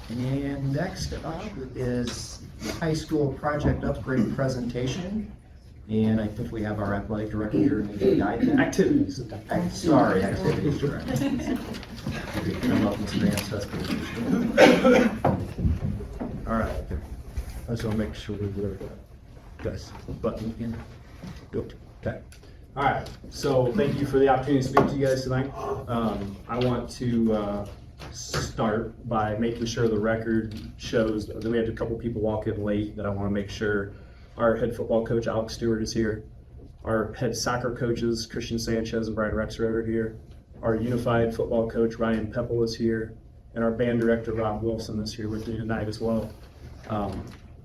And next up is the high school project upgrade presentation. And I think we have our athletic director here to guide that. Activities. Sorry, activities director. Come up with some specifications. All right. I just want to make sure we were this button in. Go. Okay. All right, so thank you for the opportunity to speak to you guys tonight. I want to start by making sure the record shows that we had a couple people walk in late that I want to make sure our head football coach, Alex Stewart, is here. Our head soccer coaches, Christian Sanchez and Brian Rexer, are here. Our unified football coach, Ryan Peppel, is here. And our band director, Rob Wilson, is here with me tonight as well.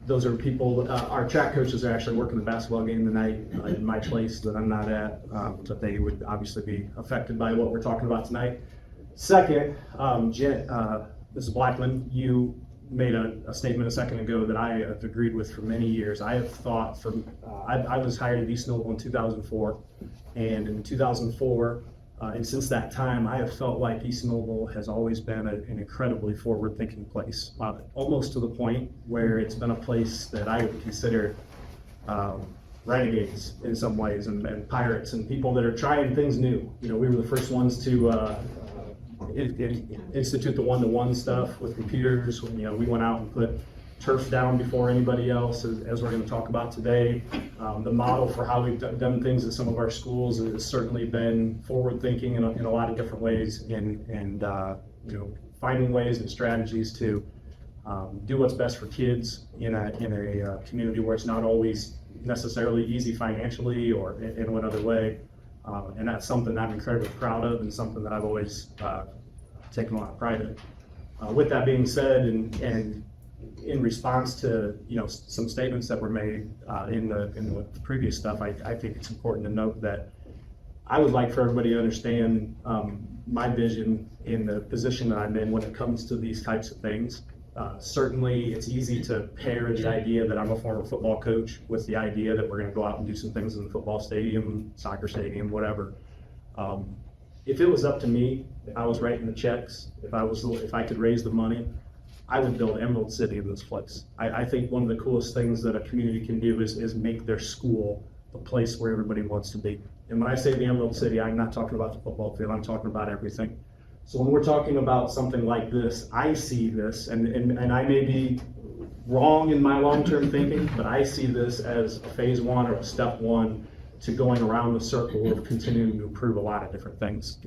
Those are people, our track coaches are actually working the basketball game tonight in my place that I'm not at, but they would obviously be affected by what we're talking about tonight. Second, Mrs. Blackman, you made a statement a second ago that I have agreed with for many years. I have thought I was hired at East Noble in 2004, and in 2004, and since that time, I have felt like East Noble has always been an incredibly forward-thinking place, almost to the point where it's been a place that I would consider renegades in some ways, and pirates, and people that are trying things new. You know, we were the first ones to institute the one-to-one stuff with computers. You know, we went out and put turf down before anybody else, as we're going to talk about today. The model for how we've done things at some of our schools has certainly been forward-thinking in a lot of different ways, and you know, finding ways and strategies to do what's best for kids in a community where it's not always necessarily easy financially or in one other way. And that's something I'm incredibly proud of, and something that I've always taken a lot of pride in. With that being said, and in response to some statements that were made in the previous stuff, I think it's important to note that I would like for everybody to understand my vision in the position that I'm in when it comes to these types of things. Certainly, it's easy to pair the idea that I'm a former football coach with the idea that we're going to go out and do some things in the football stadium, soccer stadium, whatever. If it was up to me, if I was writing the checks, if I could raise the money, I would build Emerald City in this place. I think one of the coolest things that a community can do is make their school the place where everybody wants to be. And when I say the Emerald City, I'm not talking about the football field, I'm talking about everything. So when we're talking about something like this, I see this, and I may be wrong in my long-term thinking, but I see this as a phase one or a step one to going around the circle of continuing to improve a lot of different things.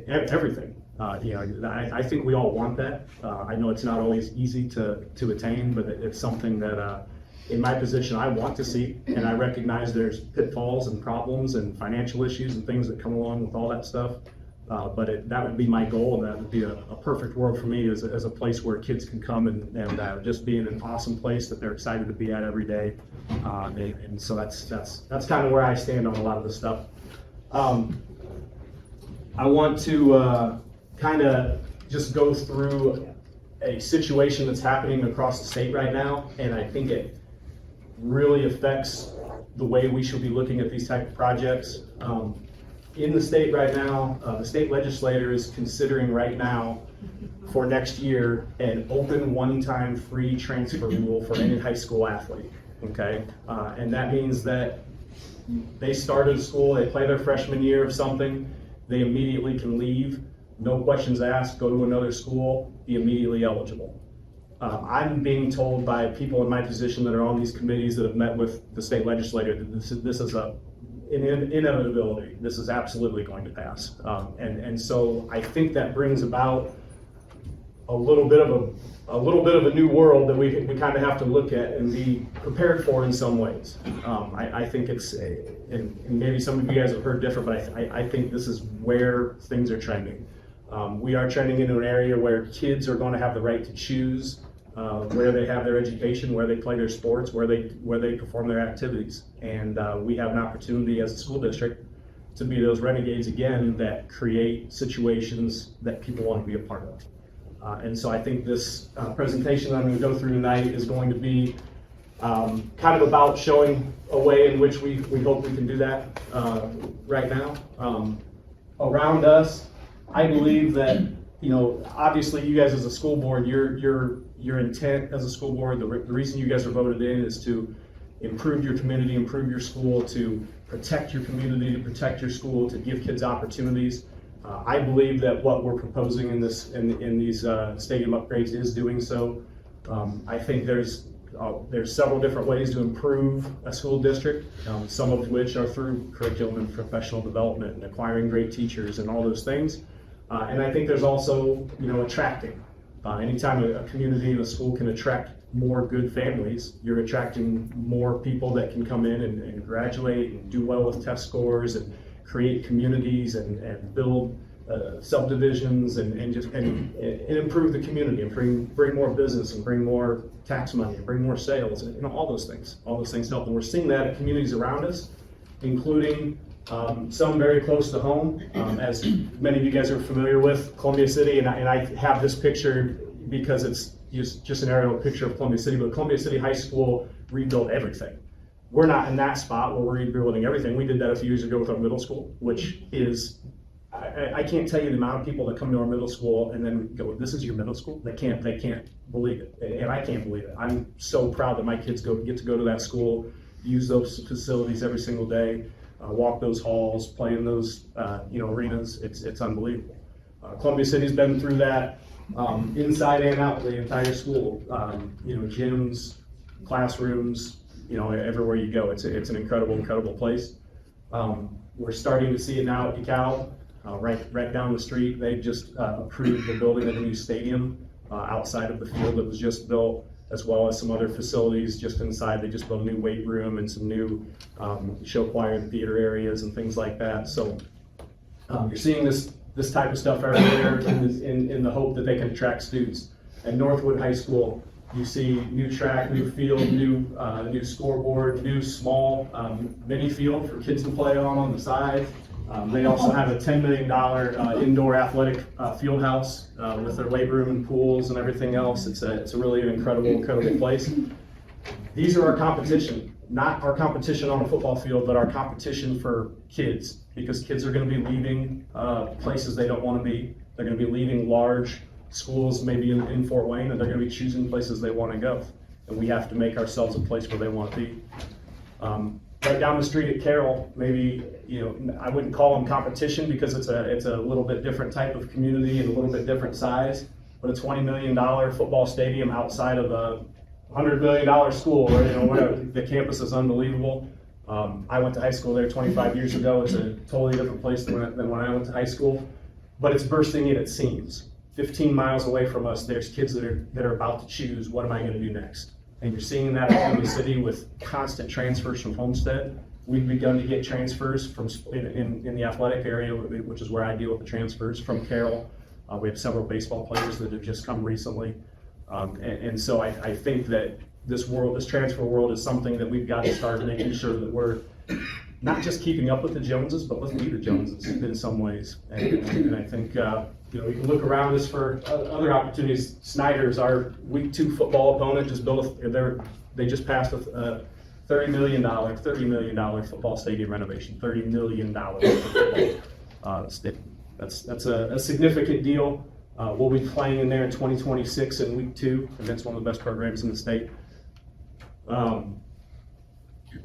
Everything. I think we all want that. I know it's not always easy to attain, but it's something that in my position I want to see, and I recognize there's pitfalls and problems and financial issues and things that come along with all that stuff. But that would be my goal, and that would be a perfect world for me as a place where kids can come and just be in an awesome place that they're excited to be at every day. And so that's kind of where I stand on a lot of this stuff. I want to kind of just go through a situation that's happening across the state right now, and I think it really affects the way we should be looking at these type of projects. In the state right now, the state legislature is considering right now for next year an open one-time free transfer rule for any high school athlete, okay? And that means that they started school, they play their freshman year of something, they immediately can leave, no questions asked, go to another school, be immediately eligible. I'm being told by people in my position that are on these committees that have met with the state legislature that this is an inevitability. This is absolutely going to pass. And so I think that brings about a little bit of a new world that we kind of have to look at and be prepared for in some ways. I think it's, and maybe some of you guys have heard different, but I think this is where things are trending. We are trending into an area where kids are going to have the right to choose where they have their education, where they play their sports, where they perform their activities. And we have an opportunity as a school district to be those renegades again that create situations that people want to be a part of. And so I think this presentation that I'm going to go through tonight is going to be kind of about showing a way in which we hope we can do that right now. Around us, I believe that you know, obviously you guys as a school board, your intent as a school board, the reason you guys are voted in is to improve your community, improve your school, to protect your community, to protect your school, to give kids opportunities. I believe that what we're proposing in these stadium upgrades is doing so. I think there's several different ways to improve a school district, some of which are through curriculum and professional development and acquiring great teachers and all those things. And I think there's also, you know, attracting. Anytime a community and a school can attract more good families, you're attracting more people that can come in and graduate and do well with test scores and create communities and build subdivisions and improve the community and bring more business and bring more tax money and bring more sales and, you know, all those things help. And we're seeing that at communities around us, including some very close to home. As many of you guys are familiar with, Columbia City, and I have this picture because it's just an aerial picture of Columbia City, but Columbia City High School rebuilt everything. We're not in that spot where we're rebuilding everything. We did that a few years ago with our middle school, which is, I can't tell you the amount of people that come to our middle school and then go, "This is your middle school?" They can't believe it, and I can't believe it. I'm so proud that my kids get to go to that school, use those facilities every single day, walk those halls, play in those arenas. It's unbelievable. Columbia City's been through that inside and out, the entire school. Gyms, classrooms, everywhere you go. It's an incredible place. We're starting to see it now at DeKalb, right down the street. They just approved the building of a new stadium outside of the field that was just built, as well as some other facilities just inside. They just built a new weight room and some new show choir and theater areas and things like that. So you're seeing this type of stuff everywhere in the hope that they can attract students. At Northwood High School, you see new track, new field, new scoreboard, new small mini field for kids to play on the side. They also have a $10 million indoor athletic field house with their weight room and pools and everything else. It's a really an incredible place. These are our competition, not our competition on a football field, but our competition for kids, because kids are going to be leaving places they don't want to be. They're going to be leaving large schools, maybe in Fort Wayne, and they're going to be choosing places they want to go. And we have to make ourselves a place where they want to be. Right down the street at Carroll, maybe, I wouldn't call them competition because it's a little bit different type of community and a little bit different size, but a $20 million football stadium outside of a $100 million school, where the campus is unbelievable. I went to high school there 25 years ago. It's a totally different place than when I went to high school, but it's bursting at its seams. 15 miles away from us, there's kids that are about to choose, what am I going to do next? And you're seeing that in the city with constant transfers from Homestead. We've begun to get transfers from in the athletic area, which is where I deal with the transfers, from Carroll. We have several baseball players that have just come recently. And so I think that this transfer world is something that we've got to start making sure that we're not just keeping up with the Joneses, but let's be the Joneses in some ways. And I think we can look around us for other opportunities. Snyder's, our week 2 football opponent, they just passed a $30 million football stadium renovation. $30 million for football. That's a significant deal. We'll be playing in there in 2026 in week 2, and that's one of the best programs in the state.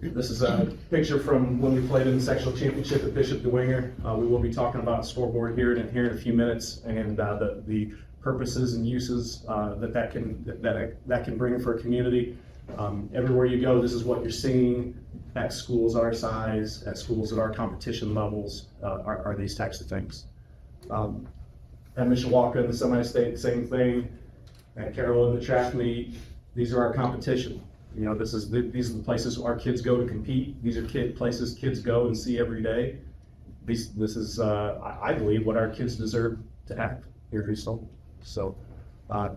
This is a picture from when we played in the sectional championship at Bishop DeWinger. We will be talking about scoreboard here in a few minutes, and the purposes and uses that can bring for a community. Everywhere you go, this is what you're seeing at schools our size, at schools at our competition levels, are these types of things. At Mishawaka in the semi-state, same thing. At Carroll in the track meet, these are our competition. These are the places our kids go to compete. These are places kids go and see every day. This is, I believe, what our kids deserve to have here at Eastville. So, I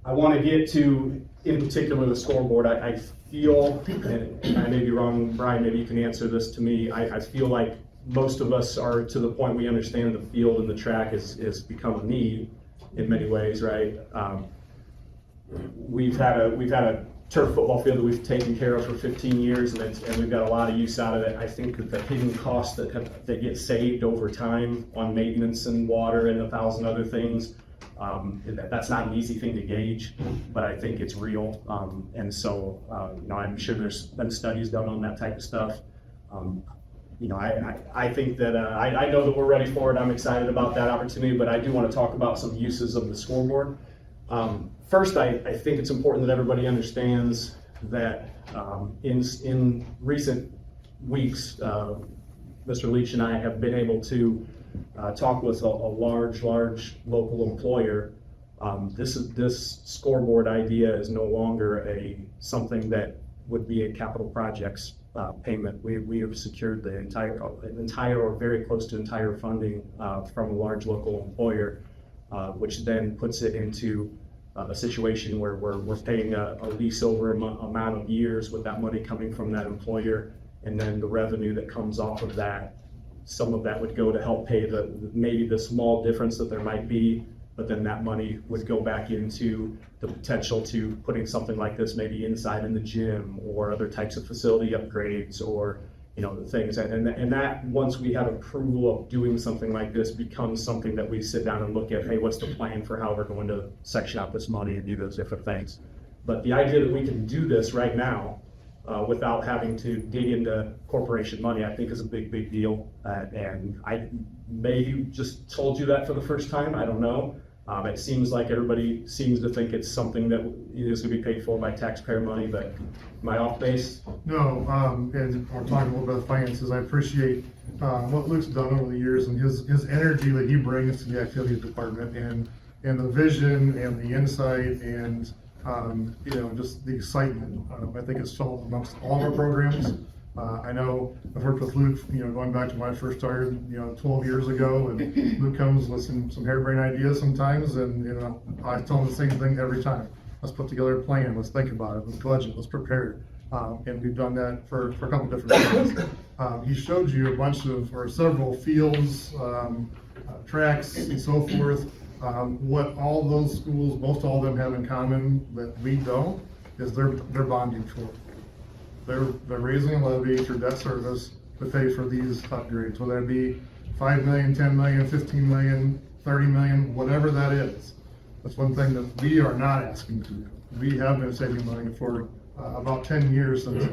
want to get to, in particular, the scoreboard. I feel, and I may be wrong, Brian, maybe you can answer this to me. I feel like most of us are to the point we understand the field and the track has become a need in many ways, right? We've had a turf football field that we've taken care of for 15 years, and we've got a lot of use out of it. I think that the hidden costs that get saved over time on maintenance and water and 1,000 other things, that's not an easy thing to gauge, but I think it's real. And so, I'm sure there's been studies done on that type of stuff. I think that, I know that we're ready for it. I'm excited about that opportunity, but I do want to talk about some uses of the scoreboard. First, I think it's important that everybody understands that in recent weeks, Mr. Leach and I have been able to talk with a large local employer. This scoreboard idea is no longer something that would be a capital projects payment. We have secured the entire or very close to entire funding from a large local employer, which then puts it into a situation where we're paying a lease over amount of years with that money coming from that employer, and then the revenue that comes off of that, some of that would go to help pay maybe the small difference that there might be, but then that money would go back into the potential to putting something like this maybe inside in the gym or other types of facility upgrades or the things. And that, once we have approval of doing something like this, becomes something that we sit down and look at, hey, what's the plan for how we're going to section out this money and do those different things. But the idea that we can do this right now without having to dig into corporation money, I think is a big deal. And I maybe just told you that for the first time, I don't know. It seems like everybody seems to think it's something that is going to be paid for by taxpayer money, but am I off base? No, and I'll talk a little bit about finances. I appreciate what Luke's done over the years and his energy that he brings to the activities department and the vision and the insight and just the excitement. I think it's felt amongst all of our programs. I know I've worked with Luke, going back to when I first started, 12 years ago, and Luke comes with some harebrained ideas sometimes, and, I tell him the same thing every time. Let's put together a plan, let's think about it, let's budget, let's prepare. And we've done that for a couple different things. He showed you a bunch of, or several fields, tracks, and so forth. What all those schools, most all of them have in common that we don't, is they're bonding for it. They're raising a levy through debt service to pay for these upgrades, whether it be 5 million, 10 million, 15 million, 30 million, whatever that is. That's one thing that we are not asking to do. We have been saving money for about 10 years since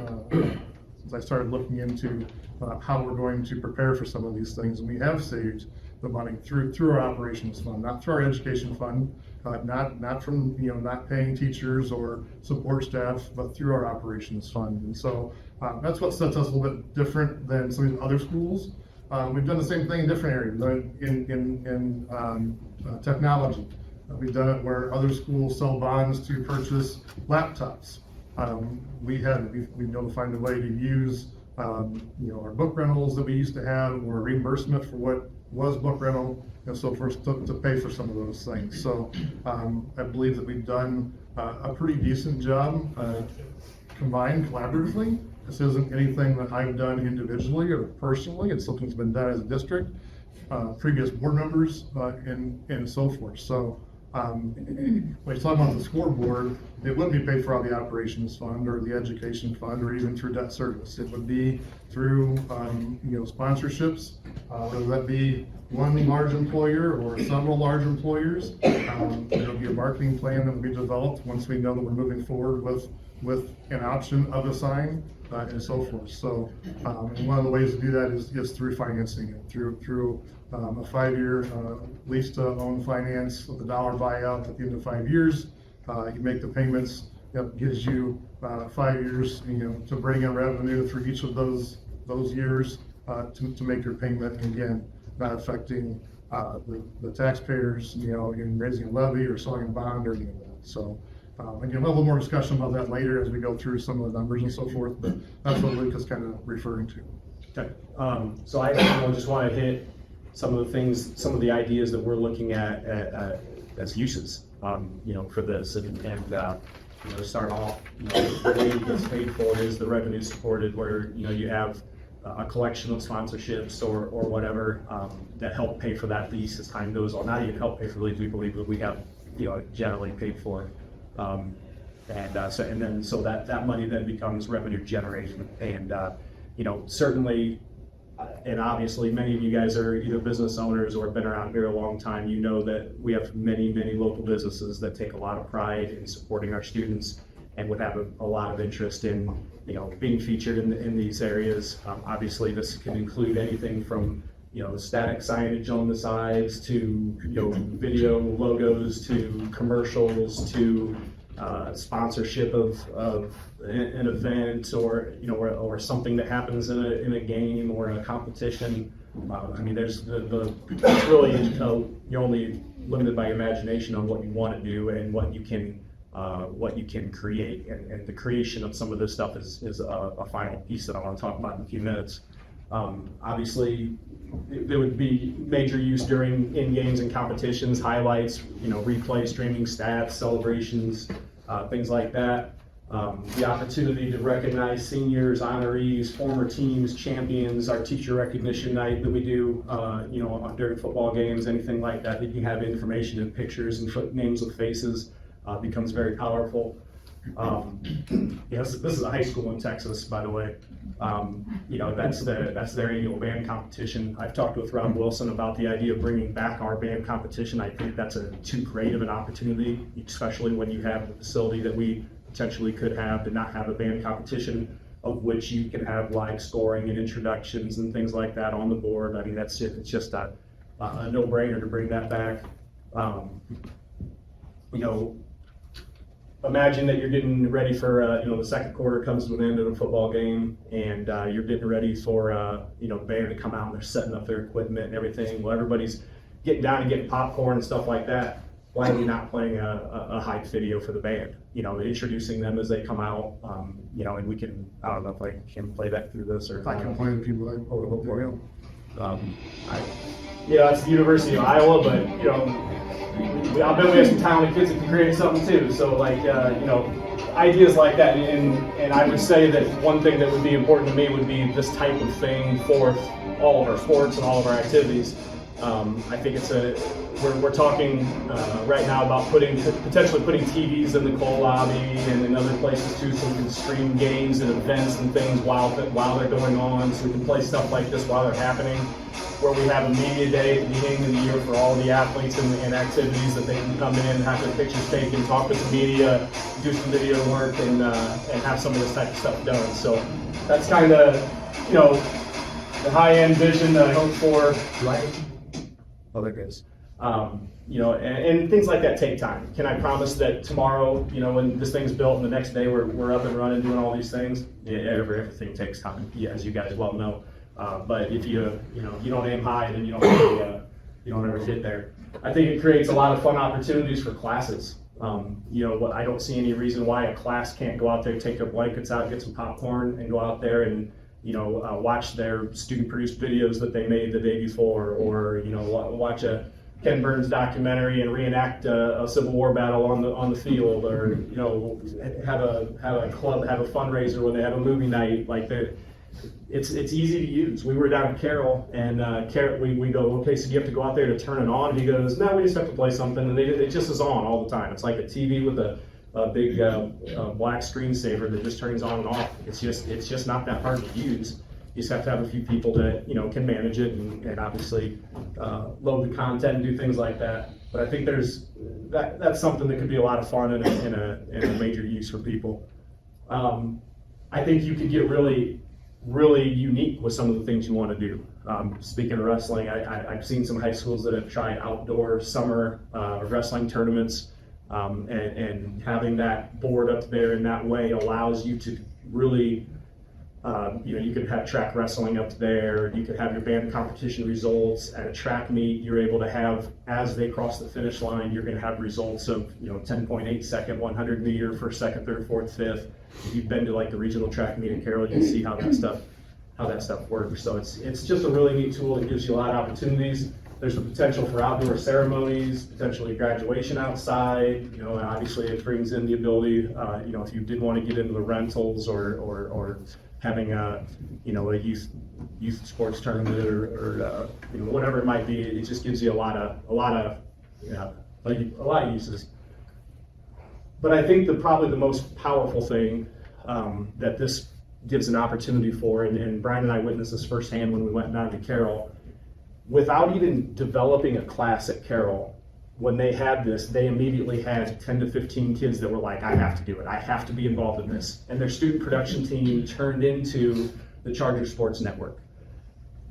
I started looking into how we're going to prepare for some of these things, and we have saved the money through our operations fund, not through our education fund, not from not paying teachers or support staff, but through our operations fund. And so that's what sets us a little bit different than some of the other schools. We've done the same thing in different areas. In technology, we've done it where other schools sell bonds to purchase laptops. We know to find a way to use our book rentals that we used to have, or reimbursement for what was book rental, and so forth, to pay for some of those things. So I believe that we've done a pretty decent job combined collaboratively. This isn't anything that I've done individually or personally. It's something that's been done as a district, previous board members, and so forth. So when you talk about the scoreboard, it wouldn't be paid for out of the operations fund or the education fund or even through debt service. It would be through sponsorships, whether that be one large employer or several large employers. There'll be a marketing plan that will be developed once we know that we're moving forward with an option of a sign, and so forth. So and one of the ways to do that is through financing it, through a 5-year lease to own finance with a dollar buyout at the end of 5 years. You make the payments. It gives you 5 years, to bring in revenue through each of those years to make your payment. And again, not affecting the taxpayers, in raising a levy or selling a bond or anything like that. So again, we'll have a little more discussion about that later as we go through some of the numbers and so forth. But that's what Luke is kind of referring to. Okay. So I just want to hit some of the things, some of the ideas that we're looking at as uses, for this, and start off, the way it gets paid for is the revenue supported, where you have a collection of sponsorships or whatever that help pay for that lease as time goes on. Not even help pay for the lease, we believe that we have generally paid for. And so that money then becomes revenue generation. And, certainly, and obviously many of you guys are either business owners or have been around here a long time. You know that we have many, many local businesses that take a lot of pride in supporting our students and would have a lot of interest in, being featured in these areas. Obviously, this can include anything from, static signage on the sides to, video logos to commercials to sponsorship of an event or something that happens in a game or a competition. There's it's really, you're only limited by your imagination on what you want to do and what you can create. And the creation of some of this stuff is a final piece that I want to talk about in a few minutes. Obviously, there would be major use during in-games and competitions, highlights, replay, streaming stats, celebrations, things like that. The opportunity to recognize seniors, honorees, former teams, champions, our teacher recognition night that we do, during football games, anything like that, that you have information and pictures and names with faces, becomes very powerful. This is a high school in Texas, by the way. That's their annual band competition. I've talked with Rob Wilson about the idea of bringing back our band competition. I think that's too great of an opportunity, especially when you have the facility that we potentially could have to not have a band competition of which you can have live scoring and introductions and things like that on the board. It's just a no-brainer to bring that back. Imagine that you're getting ready for, the second quarter comes to an end of a football game, and you're getting ready for, the band to come out and they're setting up their equipment and everything. Well, everybody's getting down and getting popcorn and stuff like that. Why are we not playing a hype video for the band? Introducing them as they come out, and we can, I don't know if I can play that through this or. I can play it if you like. Oh, for you. It's the University of Iowa, but, I bet we have some talented kids that can create something too. So ideas like that. And I would say that one thing that would be important to me would be this type of thing for all of our sports and all of our activities. I think we're talking right now about potentially putting TVs in the coal lobby and in other places too, so we can stream games and events and things while they're going on, so we can play stuff like this while they're happening, where we have a media day at the beginning of the year for all the athletes and activities that they can come in and have their pictures taken, talk with the media, do some video work, and have some of this type of stuff done. So that's kind of, the high-end vision that I hope for. Oh, there it is. And things like that take time. Can I promise that tomorrow, when this thing's built and the next day we're up and running doing all these things? Everything takes time, as you guys well know. But if you don't aim high, then you don't ever get there. I think it creates a lot of fun opportunities for classes. I don't see any reason why a class can't go out there, take their blankets out, get some popcorn, and go out there and watch their student-produced videos that they made the day before, or watch a Ken Burns documentary and reenact a Civil War battle on the field, or have a club, have a fundraiser when they have a movie night. It's easy to use. We were down in Carroll, and we go, okay, so you have to go out there to turn it on? And he goes, no, we just have to play something, and it just is on all the time. It's like a TV with a big black screensaver that just turns on and off. It's just not that hard to use. You just have to have a few people that can manage it and obviously load the content and do things like that. But I think that's something that could be a lot of fun and a major use for people. I think you could get really unique with some of the things you want to do. Speaking of wrestling, I've seen some high schools that have tried outdoor summer wrestling tournaments. And having that board up there in that way allows you to really, you could have track wrestling up there, you could have your band competition results at a track meet. You're able to have, as they cross the finish line, you're going to have results of 10.8 second, 100 meter, first, second, third, fourth, fifth. If you've been to the regional track meet in Carroll, you can see how that stuff works. So it's just a really neat tool that gives you a lot of opportunities. There's the potential for outdoor ceremonies, potentially graduation outside, and obviously it brings in the ability, if you did want to get into the rentals or having a youth sports tournament or whatever it might be, it just gives you a lot of uses. But I think probably the most powerful thing that this gives an opportunity for, and Brian and I witnessed this firsthand when we went down to Carroll, without even developing a class at Carroll, when they had this, they immediately had 10 to 15 kids that were like, I have to do it. I have to be involved in this. And their student production team turned into the Charger Sports Network.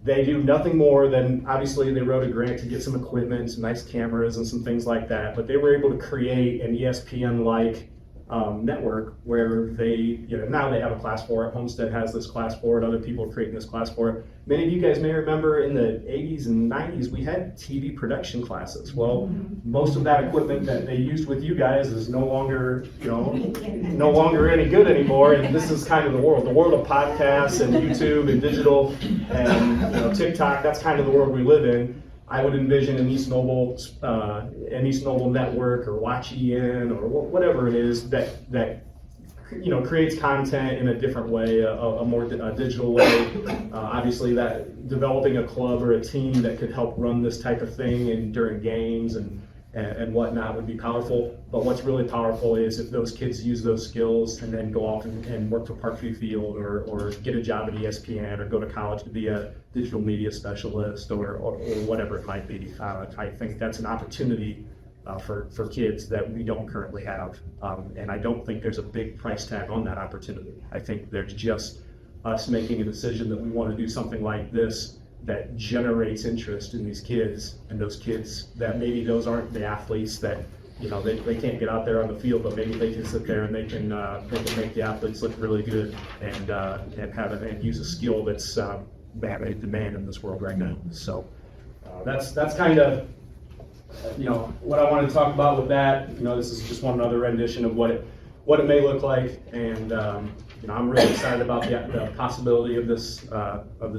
They do nothing more than, obviously they wrote a grant to get some equipment, some nice cameras and some things like that, but they were able to create an ESPN-like network where they, now they have a class for it. Homestead has this class for it. Other people are creating this class for it. Many of you guys may remember in the 80s and 90s, we had TV production classes. Well, most of that equipment that they used with you guys is no longer, no longer any good anymore. And this is kind of the world of podcasts and YouTube and digital and TikTok. That's kind of the world we live in. I would envision an East Noble network or Watch EN or whatever it is that creates content in a different way, a more digital way. Obviously, that developing a club or a team that could help run this type of thing during games and whatnot would be powerful. But what's really powerful is if those kids use those skills and then go off and work for Parkview Field or get a job at ESPN or go to college to be a digital media specialist or whatever it might be. I think that's an opportunity for kids that we don't currently have. And I don't think there's a big price tag on that opportunity. I think there's just us making a decision that we want to do something like this that generates interest in these kids, and those kids that maybe those aren't the athletes that they can't get out there on the field, but maybe they can sit there and they can make the athletes look really good and have it and use a skill that's in demand in this world right now. So that's kind of what I wanted to talk about with that. This is just one other rendition of what it may look like, and I'm really excited about the possibility of this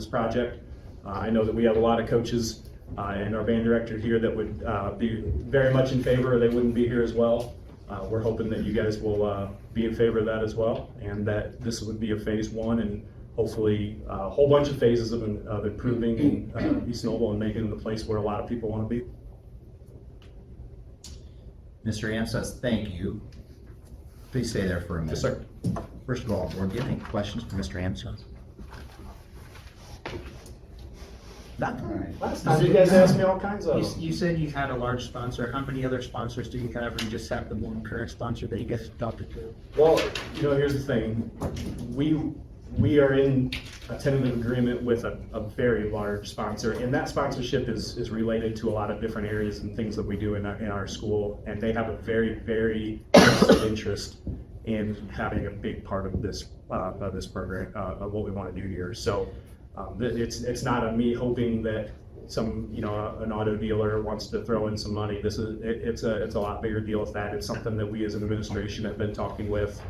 project. I know that we have a lot of coaches and our band director here that would be very much in favor, or they wouldn't be here as well. We're hoping that you guys will be in favor of that as well, and that this would be a phase one, and hopefully a whole bunch of phases of improving East Noble and making it the place where a lot of people want to be. Mr. Amstutz, thank you. Please stay there for a minute. Yes, sir. First of all, board, do you have any questions for Mr. Amstutz? Last time you guys asked me all kinds of. You said you had a large sponsor. How many other sponsors do you have, or you just have the one current sponsor that you guys adopted to? Well, here's the thing. We are in a tentative agreement with a very large sponsor, and that sponsorship is related to a lot of different areas and things that we do in our school, and they have a very, very vested interest in having a big part of this program, of what we want to do here. So it's not me hoping that an auto dealer wants to throw in some money. It's a lot bigger deal with that. It's something that we as an administration have been talking with.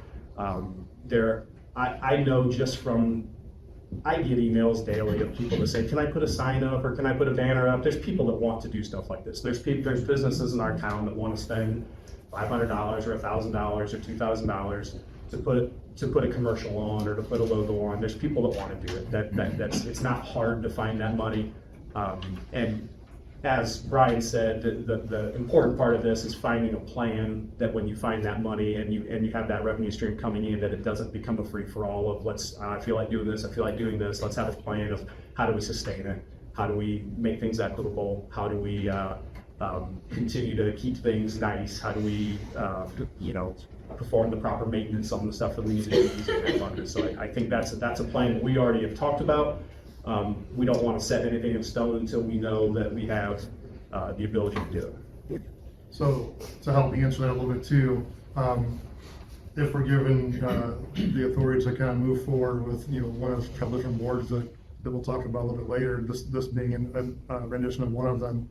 I know just from, I get emails daily of people that say, can I put a sign up or can I put a banner up? There's people that want to do stuff like this. There's businesses in our town that want to spend $500 or $1,000 or $2,000 to put a commercial on or to put a logo on. There's people that want to do it. It's not hard to find that money. And as Brian said, the important part of this is finding a plan that when you find that money and you have that revenue stream coming in, that it doesn't become a free-for-all of I feel like doing this, I feel like doing this. Let's have a plan of how do we sustain it? How do we make things equitable? How do we continue to keep things nice? How do we perform the proper maintenance on the stuff that we need to do using that funding? So I think that's a plan that we already have talked about. We don't want to set anything in stone until we know that we have the ability to do it. So to help me answer that a little bit too, if we're given the authority to kind of move forward with one of a couple different boards that we'll talk about a little bit later, this being a rendition of one of them,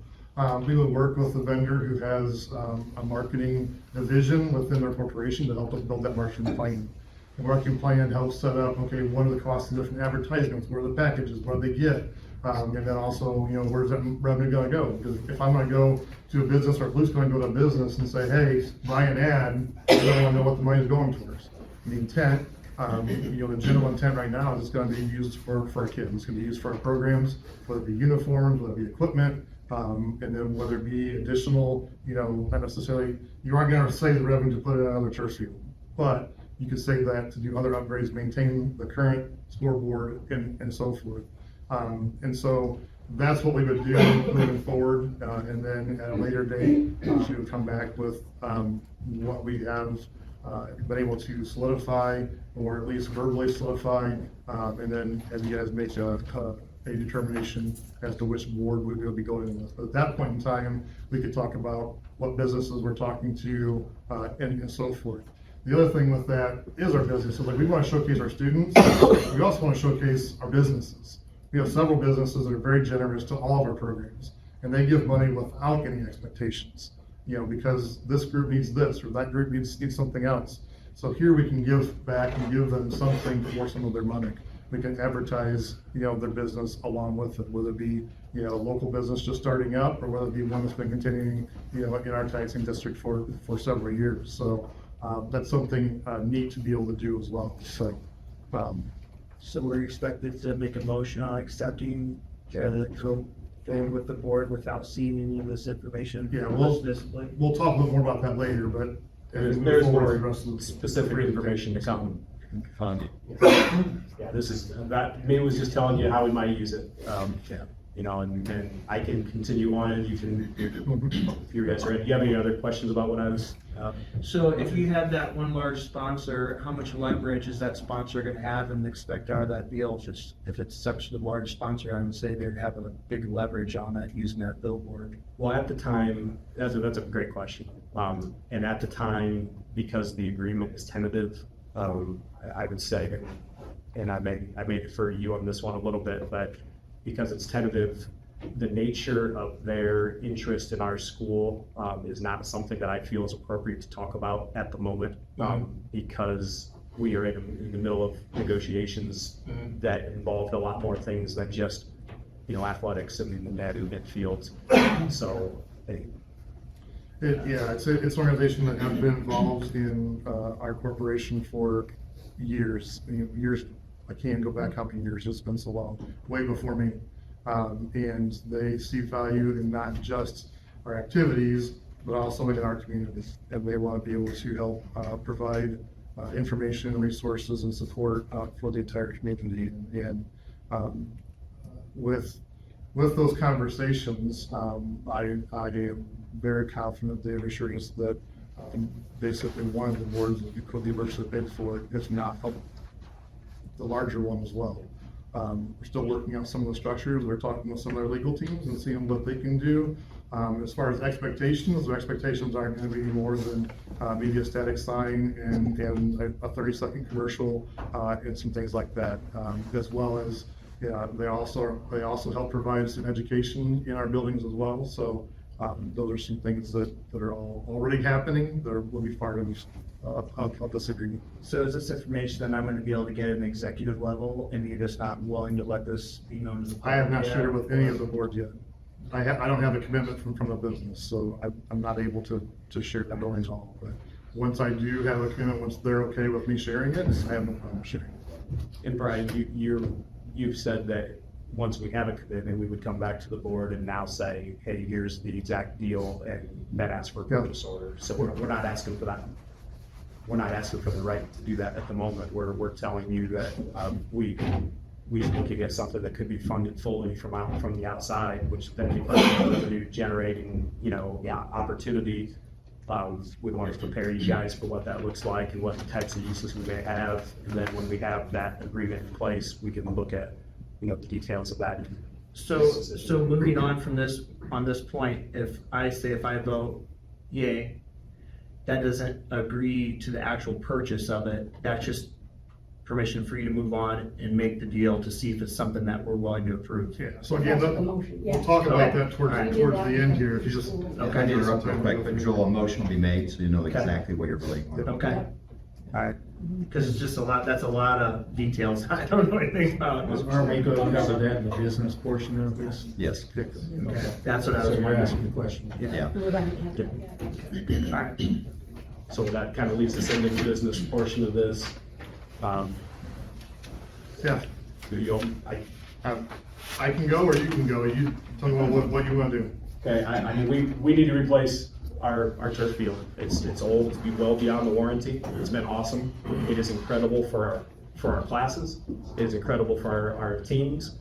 we would work with a vendor who has a marketing division within their corporation to help us build that marketing plan. The marketing plan helps set up, okay, what are the costs of different advertisements, what are the packages, what do they get? And then also, where's that revenue gonna go? Because if I'm gonna go to a business, or if Luke's gonna go to a business and say, hey, buy an ad, I don't wanna know what the money's going towards. The intent, the general intent right now is it's gonna be used for our kids. It's gonna be used for our programs, whether it be uniforms, whether it be equipment, And then whether it be additional, not necessarily, you aren't gonna save the revenue to put it on another turf field, but you could save that to do other upgrades, maintain the current scoreboard and so forth. And so that's what we would do moving forward. And then at a later date, she would come back with, what we have, been able to solidify, or at least verbally solidify. And then as you guys make a determination as to which board we will be going with. But at that point in time, we could talk about what businesses we're talking to, and so forth. The other thing with that is our businesses. Like, we want to showcase our students. We also want to showcase our businesses. We have several businesses that are very generous to all of our programs, and they give money without any expectations, because this group needs this, or that group needs something else. So here we can give back and give them something for some of their money. We can advertise, their business along with it, whether it be, local business just starting up, or whether it be one that's been continuing, in our taxing district for several years. So that's something neat to be able to do as well. So we're expected to make a motion on accepting, go forward with the board without seeing any of this information. Yeah, Basically. we'll talk a little more about that later, but There's more specific information to come. Yeah, me was just telling you how we might use it. And I can continue on, and you can, if you guys are ready. Do you have any other questions about what I was? So if you had that one large sponsor, how much leverage is that sponsor gonna have and expect out of that deal? If it's such a large sponsor, I would say they'd have a big leverage on that, using that billboard. Well, at the time, that's a great question. And at the time, because the agreement was tentative, I would say, and I may defer to you on this one a little bit, but because it's tentative, the nature of their interest in our school is not something that I feel is appropriate to talk about at the moment, because we are in the middle of negotiations that involved a lot more things than just, athletics and the net midfield. So, it's an organization that has been involved in our corporation for years. I can't go back how many years, it's been so long, way before me. And they see value in not just our activities, but also in our communities. And they want to be able to help provide information, resources, and support for the entire community. And with those conversations, I am very confident they've assured us that basically one of the boards that could be virtually bid for, if not the larger one as well. We're still working out some of the structures. We're talking with some of their legal teams and seeing what they can do. As far as expectations, their expectations aren't going to be more than media static sign and a 30-second commercial and some things like that, as well as they also help provide some education in our buildings as well. So those are some things that are already happening that will be part of this agreement. So is this information that I'm gonna be able to get at an executive level, and you're just not willing to let this be known to the public? I have not shared it with any of the boards yet. I don't have a commitment from the business, so I'm not able to share that building at all. But once I do have a commitment, once they're okay with me sharing it, I have no problem sharing it. and Brian, you've said that once we have a commitment, we would come back to the board and now say, hey, here's the exact deal, and then ask for a purchase order. So we're not asking for that. We're not asking for the right to do that at the moment. We're telling you that we can get something that could be funded fully from the outside, which then becomes a revenue generating, opportunity. We want to prepare you guys for what that looks like and what types of uses we may have. And then when we have that agreement in place, we can look at, the details of that. So moving on from this, on this point, if I vote yay, that doesn't agree to the actual purchase of it, that's just permission for you to move on and make the deal to see if it's something that we're willing to approve. Yeah, so again, we'll talk about that towards the end here, if you just. Okay. Interrupt real quick, but Joel, a motion will be made, so you know exactly what you're voting on. Okay. All right, because it's just that's a lot of details I don't know anything about. Are we going to cover that in the business portion of this? Yes. Okay, that's what I was You're asking wondering. the question. Yeah. All right. So that kind of leaves us into the business portion of this. Yeah. I can go or you can go, you tell me what you wanna do. Okay, I mean, we need to replace our turf field. It's old, it's well beyond the warranty. It's been awesome. It is incredible for our classes. It is incredible for our teams,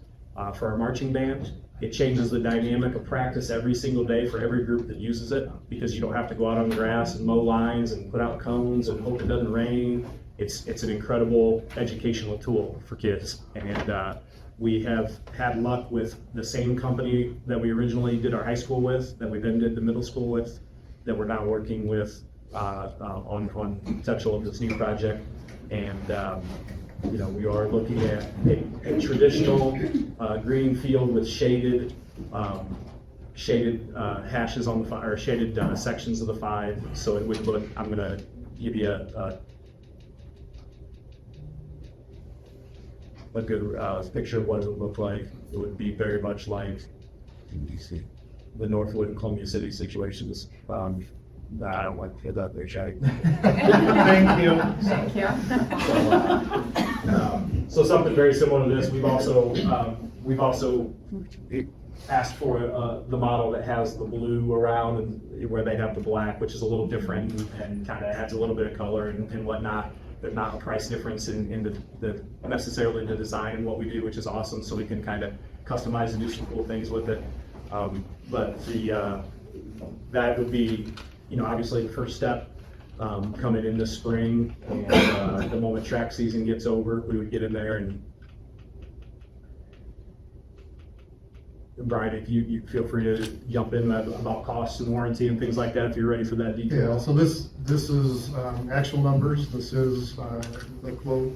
for our marching band. It changes the dynamic of practice every single day for every group that uses it, because you don't have to go out on the grass and mow lines and put out cones and hope it doesn't rain. It's an incredible educational tool for kids. And we have had luck with the same company that we originally did our high school with, that we then did the middle school with, that we're now working with on potential of this new project. And we are looking at a traditional green field with shaded hashes on the or shaded sections of the 5. So it would look. I'm gonna give you a good picture of what it would look like. It would be very much like the Northwood and Columbia City situations. I don't like to get that there, Shaggy. Thank you. Thank you. So something very similar to this. We've also asked for the model that has the blue around and where they have the black, which is a little different and kind of adds a little bit of color and whatnot. There's not a price difference in the necessarily the design and what we do, which is awesome. So we can kind of customize and do some cool things with it. But that would be, obviously the first step. Coming in this spring, and the moment track season gets over, we would get in there and Brian, if you feel free to jump in about costs and warranty and things like that if you're ready for that detail. Yeah, so this is actual numbers. This is the quote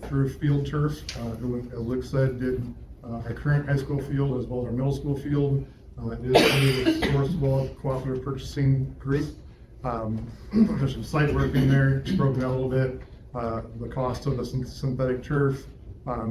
through Field Turf, who, as Luke said, did our current high school field as well as our middle school field. It is a Sourcewell Cooperative Purchasing Group. There's some site work in there, it's broken out a little bit. The cost of the synthetic turf.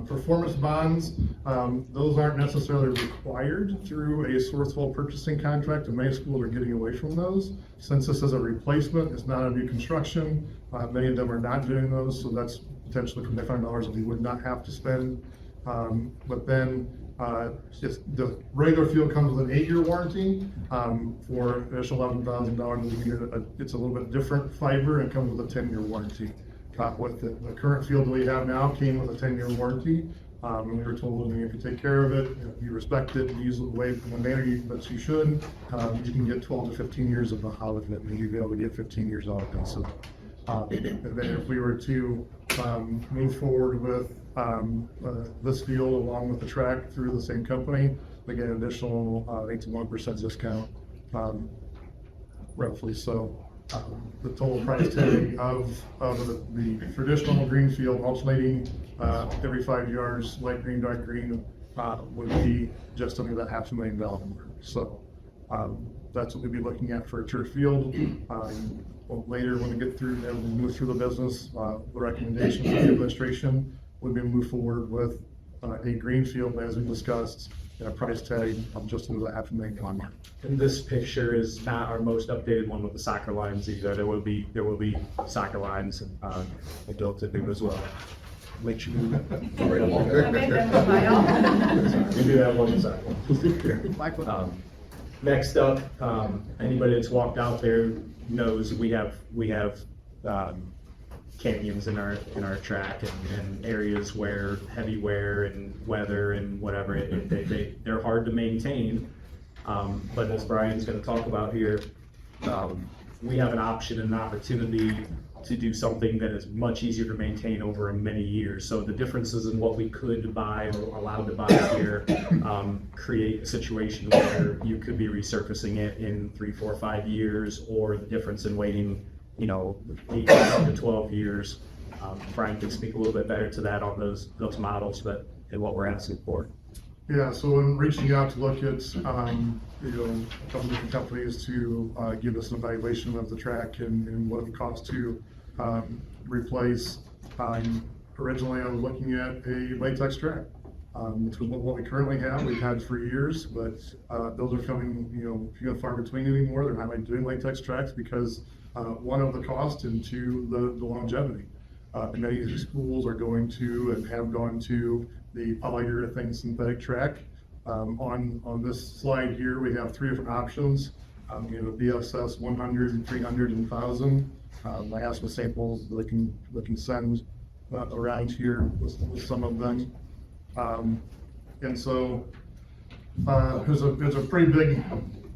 Performance bonds, those aren't necessarily required through a Sourcewell purchasing contract, and many schools are getting away from those. Since this is a replacement, it's not a new construction, many of them are not doing those, so that's potentially $500 that we would not have to spend. But then the regular field comes with an 8-year warranty for an additional $11,000. It's a little bit different fiber and comes with a 10-year warranty. With the current field that we have now came with a 10-year warranty. And we were told that if you take care of it, if you respect it, and use it the way in the manner that you should, you can get 12 to 15 years of out of it, and you'll be able to get 15 years out of it. So, and then if we were to move forward with this field along with the track through the same company, we get an additional 8 to 1% discount, roughly. So the total price tag of the traditional green field alternating every 5 yards, light green, dark green, would be just under that $500,000 mark. So that's what we'd be looking at for a turf field. Later, when we get through and we move through the business, the recommendations of the administration would be move forward with a green field, as we discussed, at a price tag of just under the $500,000 mark. And this picture is not our most updated one with the soccer lines either. There will be soccer lines built in as well. Make sure you Right along Okay, then we'll buy all. we do have one inside. Next up, anybody that's walked out there knows we have canyons in our track and areas where heavy wear and weather and whatever, they're hard to maintain. But as Brian's going to talk about here, we have an option and an opportunity to do something that is much easier to maintain over many years. So the differences in what we could buy or allowed to buy here create a situation where you could be resurfacing it in 3, 4, 5 years, or the difference in waiting 8 to 12 years. Brian can speak a little bit better to that on those models, but and what we're asking for. Yeah, so in reaching out to look at a couple different companies to give us an evaluation of the track and what it would cost to replace. Originally, I was looking at a latex track, which is what we currently have. We've had for years, but those are coming, few and far between anymore. They're not doing latex tracks because one, of the cost, and two, the longevity. Many schools are going to and have gone to the polyurethane synthetic track. On this slide here, we have three different options. You know, BSS 100, 300, and 1000. I have some samples that I can send around here with some of them. And so there's a pretty big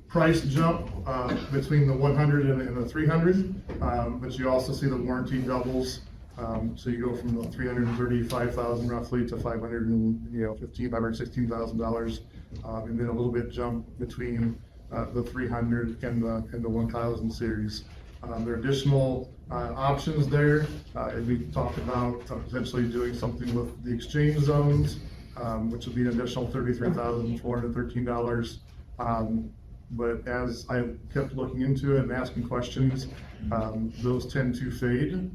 price jump between the 100 and the 300, but you also see the warranty doubles. So you go from the $335,000 roughly to $516,000, and then a little bit jump between the 300 and the 1000 series. There are additional options there. We talked about potentially doing something with the exchange zones, which would be an additional $33,413. But as I kept looking into it and asking questions, those tend to fade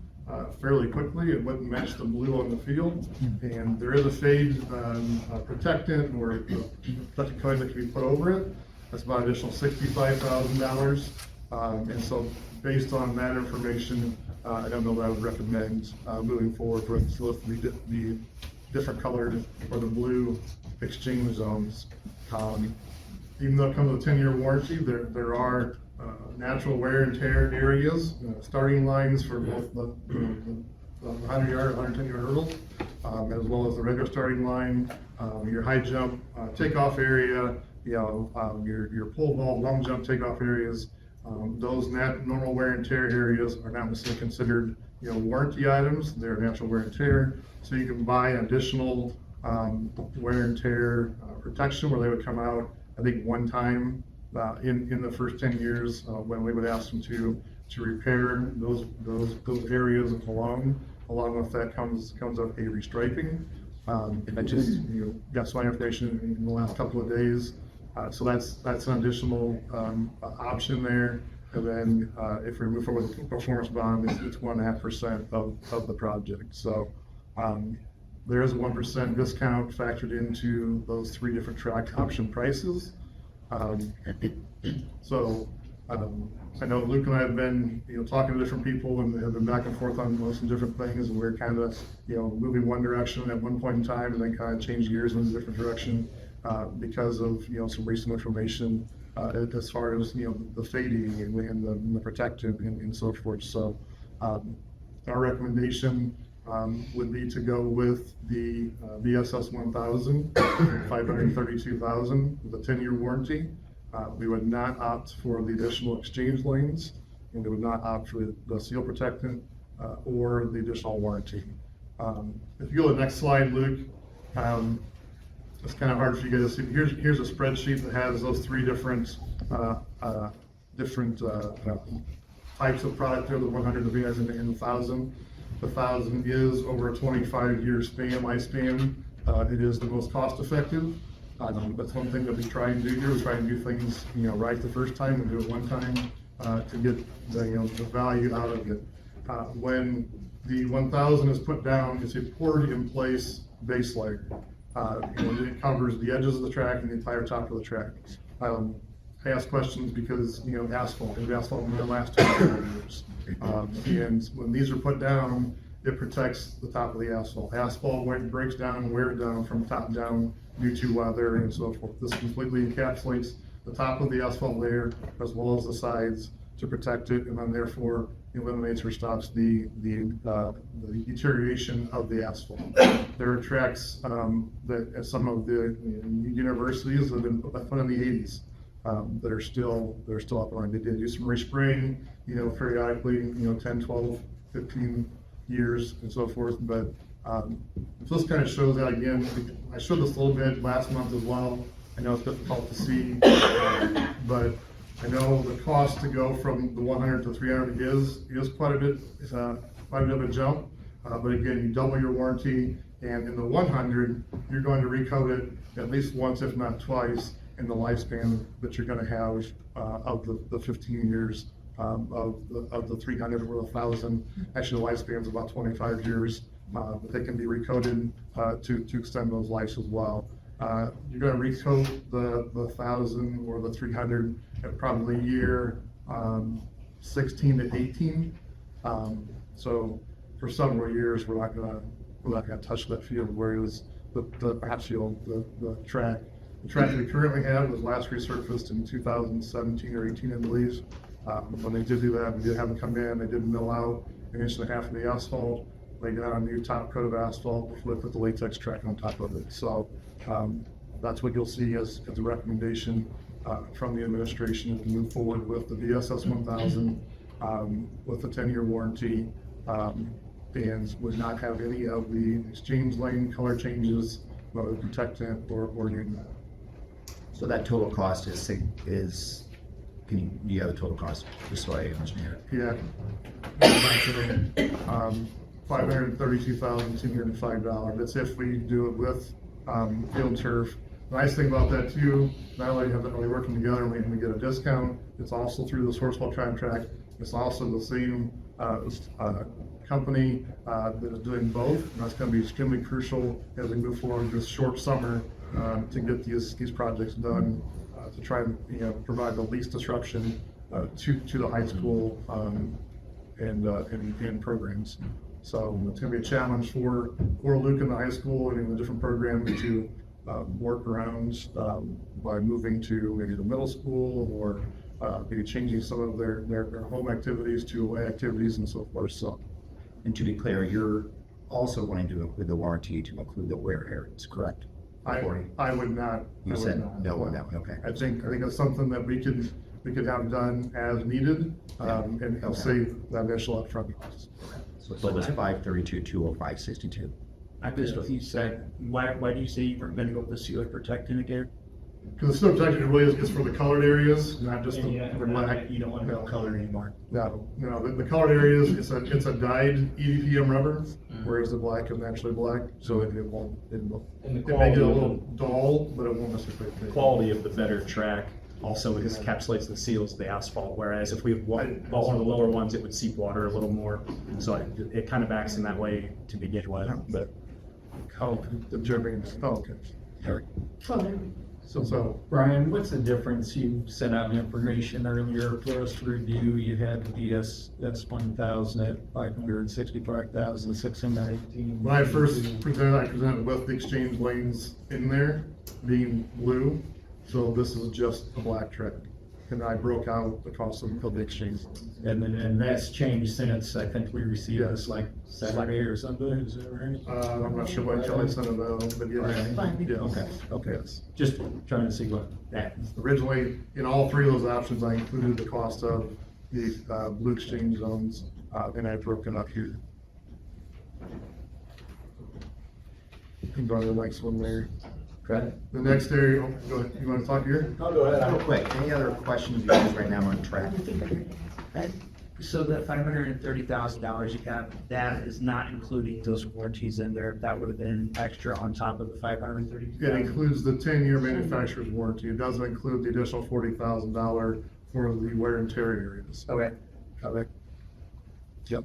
fairly quickly. It wouldn't match the blue on the field, and there is a fade protectant or a protective coating that can be put over it. That's about an additional $65,000. And so based on that information, I don't know that I would recommend moving forward with the different colored or the blue exchange zones. Even though it comes with a 10-year warranty, there are natural wear and tear areas, starting lines for both the 100-yard, 110-yard hurdles, as well as the regular starting line, your high jump takeoff area, your pole vault, long jump takeoff areas. Those normal wear and tear areas are not necessarily considered, warranty items. They're natural wear and tear. So you can buy additional wear and tear protection where they would come out, I think, one time in the first 10 years when we would ask them to repair those areas along with that comes up a restriping. I just got some information in the last couple of days. So that's an additional option there. And then if we move forward with the performance bond, it's 1.5% of the project. So there is a 1% discount factored into those three different track option prices. So I know Luke and I have been talking to different people and have been back and forth on some different things, and we're kind of moving one direction at one point in time and then kind of change gears in a different direction. Because of some recent information as far as the fading and the protective and so forth. So our recommendation would be to go with the BSS 1000, $532,000 with a 10-year warranty. We would not opt for the additional exchange lanes, and we would not opt for the seal protectant or the additional warranty. If you go to the next slide, Luke. It's kind of hard for you guys to see. Here's a spreadsheet that has those three different types of product there, the 100, the VS, and the 1000. The 1000 is over a 25-year lifespan. It is the most cost effective. That's one thing that we try and do here. We try and do things right the first time and do it one time to get the value out of it. When the 1000 is put down, it's a poured in place base layer. It covers the edges of the track and the entire top of the track. I ask questions because asphalt in the last 2 years, and when these are put down, it protects the top of the asphalt. Asphalt, when it breaks down and wears down from top down due to weather and so forth. This completely encapsulates the top of the asphalt layer as well as the sides to protect it, and then therefore eliminates or stops the deterioration of the asphalt. There are tracks that at some of the universities have been put in the 80s that are still up and running. They did do some respraying, periodically, 10, 12, 15 years and so forth. But this kind of shows that again. I showed this a little bit last month as well. I know it's difficult to see, but I know the cost to go from the 100 to 300 is quite a bit of a jump. But again, you double your warranty, and in the 100, you're going to recoat it at least once, if not twice, in the lifespan that you're going to have of the 15 years of the 300 or the 1000. Actually, the lifespan is about 25 years, but they can be recoated to extend those lives as well. You're going to recoat the 1000 or the 300 at probably year 16 to 18. So for several years, we're not going to touch that field where it was the track. The track that we currently have was last resurfaced in 2017 or 18, I believe. When they did do that, we did have them come in, they did mill out an inch and a half of the asphalt. They got a new top coat of asphalt with the latex track on top of it. So that's what you'll see as a recommendation from the administration to move forward with the VSS 1000 with a 10-year warranty, and would not have any of the exchange lane color changes, whether protectant or new. So that total cost is, do you have a total cost, just so I understand? Yeah. $532,205. That's if we do it with field turf. The nice thing about that too, not only are they working together and we get a discount, it's also through the Sourcewell contract. It's also the same company that is doing both. And that's going to be extremely crucial as we move forward this short summer to get these projects done, to try and provide the least disruption to the high school and programs. So it's going to be a challenge for Luke in the high school and in the different programs to work around by moving to maybe the middle school or maybe changing some of their home activities to away activities and so forth. So, And to be clear, you're also wanting to include the warranty to include the wear areas, correct? I would not. You said no on that one, okay. I think it's something that we could have done as needed and save that initial upfront cost. So it's 532,205.62. I missed what you said. Why do you say you were gonna go with the sealer protectant again? Because the snow protection really is for the colored areas, not just the black. You don't want no color anymore. No, the colored areas, it's a dyed EDPM rubber, whereas the black is naturally black, so it won't, And the it may quality get a of little dull, but it won't necessarily. the quality of the better track also encapsulates and seals the asphalt, whereas if we bought one of the lower ones, it would seep water a little more. So it kind of acts in that way to begin with, but. Observing, okay. Eric? So, Brian, what's the difference? You sent out information earlier for us to review. You had the DSS 1000 at 565,618. when I first presented, I presented with the exchange lanes in there being blue. So this is just a black track. And I broke out the cost of the exchange. And that's changed since I think we received this like Saturday or something. Is that right? I'm not sure what Kelly sent it out, but yeah. Okay. Yes. Just trying to see what that. Originally, in all three of those options, I included the cost of the blue exchange zones, and I broke it up here. You can go to the next one there. Okay. The next area, go ahead. You want to talk here? I'll go ahead. Real quick, any other questions you guys right now on track? So that $530,000 you got, that is not including those warranties in there. That would have been extra on top of the $530,000. It includes the 10-year manufacturer's warranty. It doesn't include the additional $40,000 for the wear and tear areas. Okay. Okay. Yep.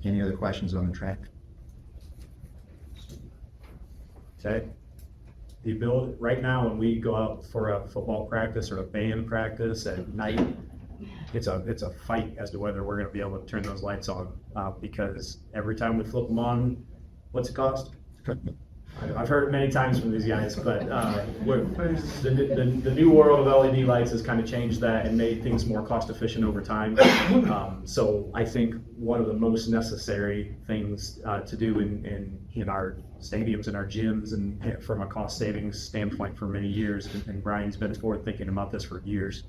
Any other questions on the track? Okay. The ability, right now, when we go out for a football practice or a band practice at night, it's a fight as to whether we're gonna be able to turn those lights on, because every time we flip them on, what's it cost? I've heard it many times from these guys, but the new world of LED lights has kind of changed that and made things more cost efficient over time. So I think one of the most necessary things to do in our stadiums and our gyms, and from a cost savings standpoint for many years, and Brian's been forward thinking about this for years,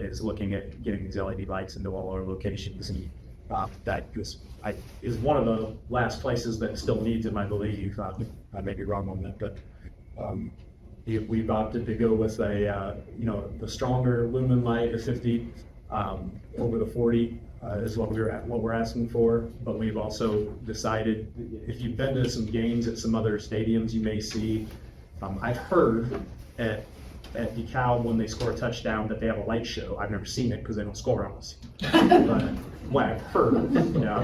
is looking at getting these LED lights into all our locations. And that is one of the last places that still needs them, I believe. I may be wrong on that, but we've opted to go with the stronger lumen light, a 50 over the 40 is what we're asking for. But we've also decided, if you've been to some games at some other stadiums, you may see. I've heard at DeKalb when they score a touchdown that they have a light show. I've never seen it because they don't score on us. But what I've heard, I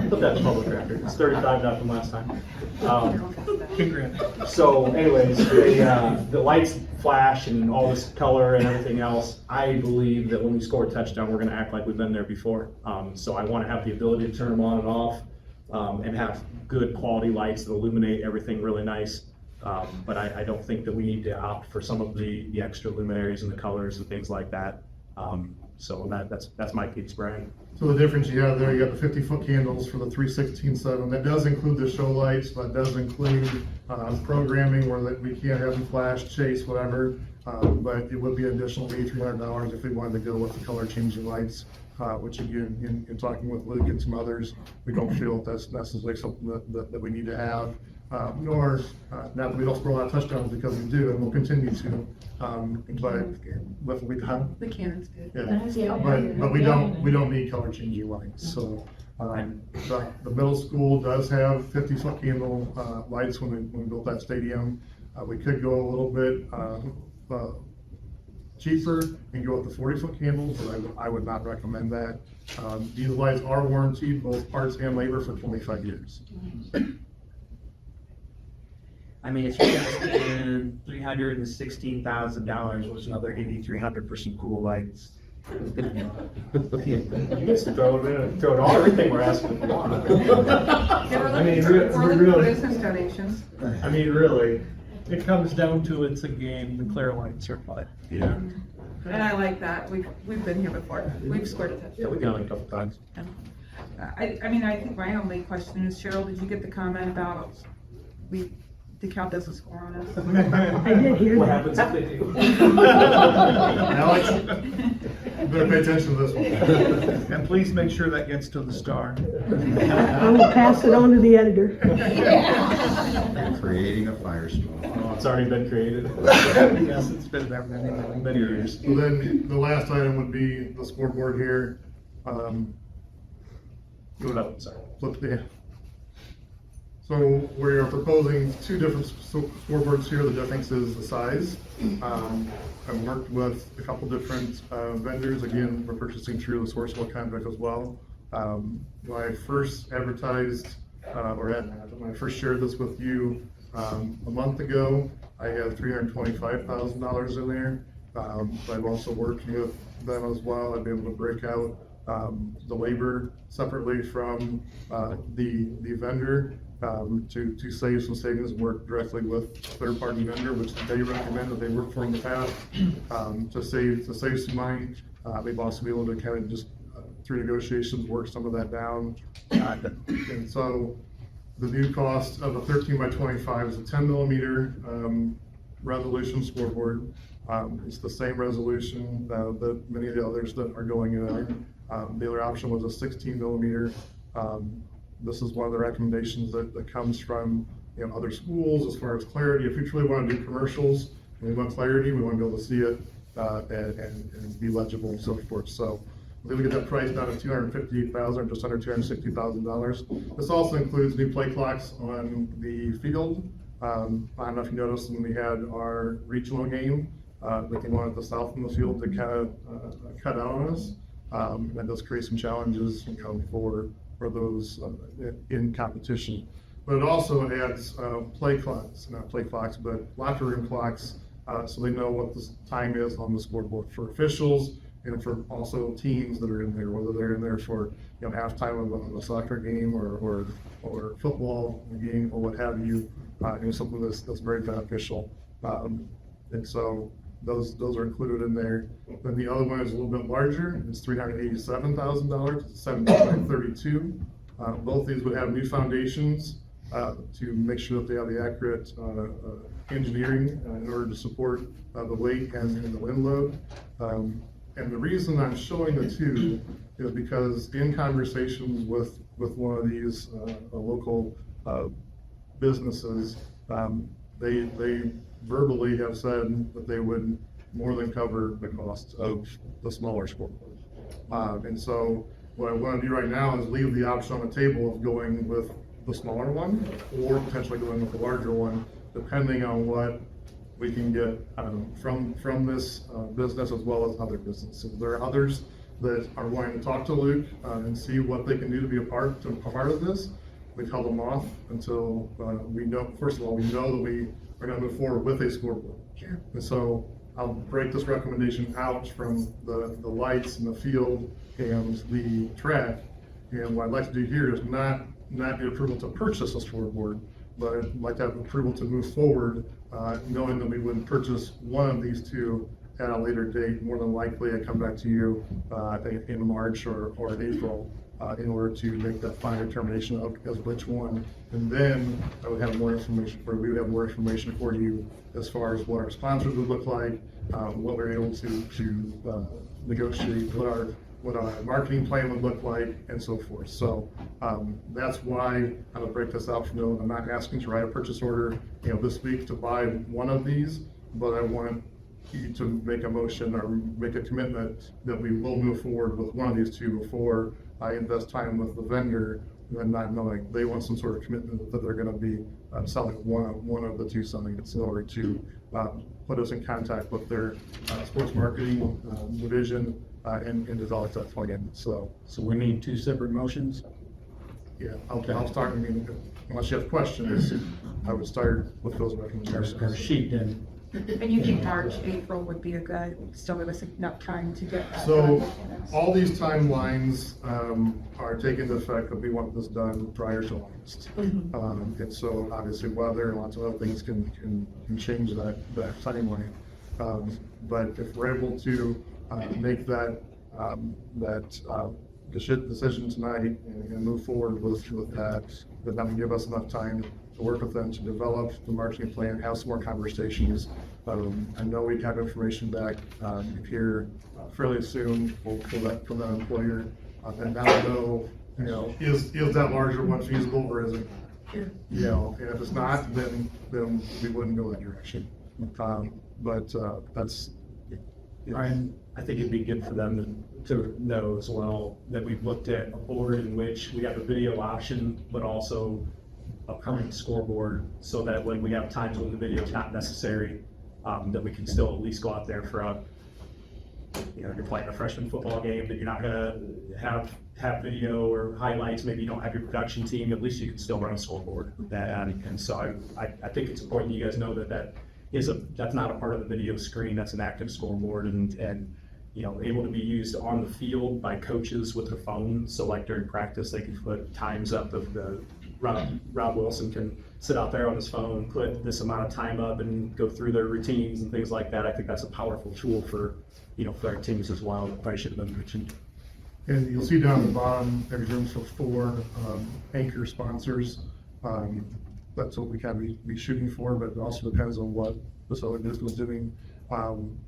put that in public record. It's 35-0 last time. So anyways, the lights flash and all this color and everything else. I believe that when we score a touchdown, we're going to act like we've been there before. So I want to have the ability to turn them on and off, and have good quality lights that illuminate everything really nice. But I don't think that we need to opt for some of the extra luminaries and the colors and things like that. So that's my piece, Brian. So the difference you have there, you got the 50-foot candles for the 316.7. That does include the show lights. That does include programming where we can't have them flash, chase, whatever. But it would be an additional $8,300 if we wanted to go with the color changing lights. Which again, in talking with Luke and some others, we don't feel that's necessarily something that we need to have. Nor, not that we don't score a lot of touchdowns, because we do, and we'll continue to. But we have, The cannon's good. yeah, but we don't need color changing lights, so. The middle school does have 50-foot candle, lights when we built that stadium. We could go a little bit, cheaper and go with the 40-foot candles, but I would not recommend that. These lights are warranted, both parts and labor, for 25 years. I mean, if you're gonna spend $316,000, was another $8,300 for some cool lights. You just throw it in, throw it all, everything we're asking for. Yeah, we're I mean, looking for really, business donations. I mean, really. It comes down to it's a game, the clear lights are fine. Yeah. And I like that. We've been here before. We've scored a touchdown. Yeah, we've done it a couple times. I mean, I think my only question is, Cheryl, did you get the comment about DeKalb doesn't score on us? I did hear What that. happens if they do? Alex, you better pay attention to this one. And please make sure that gets to the Star. I will pass it on to the editor. Creating a firestorm. Oh, it's already been created. Yes, it's been that many, Many years. So then the last item would be the scoreboard here. Move it up, sorry. So we are proposing two different scoreboards here. The difference is the size. I've worked with a couple different vendors. Again, we're purchasing through the Sourcewell contract as well. When I first advertised, when I first shared this with you a month ago, I had $325,000 in there. I've also worked with them as well. I've been able to break out the labor separately from the vendor to save some savings, work directly with a third-party vendor, which they recommend that they work for in the past to save some money. They've also been able to kind of just through negotiations work some of that down. And so the new cost of a 13 by 25 is a 10 millimeter resolution scoreboard. It's the same resolution that many of the others that are going in. The other option was a 16 millimeter. This is one of the recommendations that comes from other schools as far as clarity. If we truly want to do commercials, and we want clarity, we want to be able to see it and be legible and so forth. So we're going to get that price down to $258,000, just under $260,000. This also includes new play clocks on the field. I don't know if you noticed when we had our regional game, they came on at the south in the field to kind of cut out on us. That does create some challenges, for those in competition. But it also adds play clocks, not play clocks, but locker room clocks, so they know what the time is on the scoreboard for officials and for also teams that are in there, whether they're in there for halftime of a soccer game or football game or what have you. Something that's very beneficial. And so those are included in there. Then the other one is a little bit larger. It's $387,000. It's 17 by 32. Both these would have new foundations to make sure that they have the accurate engineering in order to support the weight and the wind load. And the reason I'm showing the two is because in conversations with one of these local businesses, they verbally have said that they would more than cover the cost of the smaller scoreboard. And so what I want to do right now is leave the option on the table of going with the smaller one or potentially going with the larger one, depending on what we can get from this business as well as other businesses. There are others that are wanting to talk to Luke and see what they can do to be a part of this. We've held them off until we know, first of all, we know that we are going to move forward with a scoreboard. Sure. And so I'll break this recommendation out from the lights and the field and the track. And what I'd like to do here is not get approval to purchase a scoreboard, but I'd like to have approval to move forward, knowing that we would purchase one of these two at a later date. More than likely, I come back to you, I think in March or in April, in order to make that final determination of which one. And then I would have more information we would have more information for you as far as what our sponsors would look like, what we're able to negotiate, what our marketing plan would look like, and so forth. So that's why I would break this out from you. I'm not asking to write a purchase order, this week to buy one of these, but I want you to make a motion or make a commitment that we will move forward with one of these two before I invest time with the vendor and not knowing they want some sort of commitment that they're going to be selling one of the two something in order to put us in contact with their sports marketing division and develop that plan. So we need two separate motions? yeah, I'll start. I mean, unless you have questions, I would start with those recommendations. Our sheet then. And you think March, April would be still give us enough time to get that So done? all these timelines are taken into effect that we want this done prior to August. And so obviously weather and lots of other things can change that timeline. But if we're able to make that decision tonight and move forward with that, then that will give us enough time to work with them to develop the marketing plan, have some more conversations. I know we have information back here fairly soon from that employer, and now we'll know, is that larger one feasible or is it? And if it's not, then we wouldn't go that direction. But that's. Ryan, I think it'd be good for them to know as well that we've looked at a board in which we have a video option, but also a permanent scoreboard, so that when we have times when the video is not necessary, that we can still at least go out there for you're playing a freshman football game that you're not gonna have video or highlights, maybe you don't have your production team, at least you can still run a scoreboard. And so I think it's important you guys know that's not a part of the video screen, that's an active scoreboard and able to be used on the field by coaches with their phone. So like during practice, they can put times up of Rob Wilson can sit out there on his phone, put this amount of time up and go through their routines and things like that. I think that's a powerful tool for our teams as well. That probably should have been mentioned. And you'll see down at the bottom, there's room for 4 anchor sponsors. That's what we kind of be shooting for, but it also depends on what this other business was doing.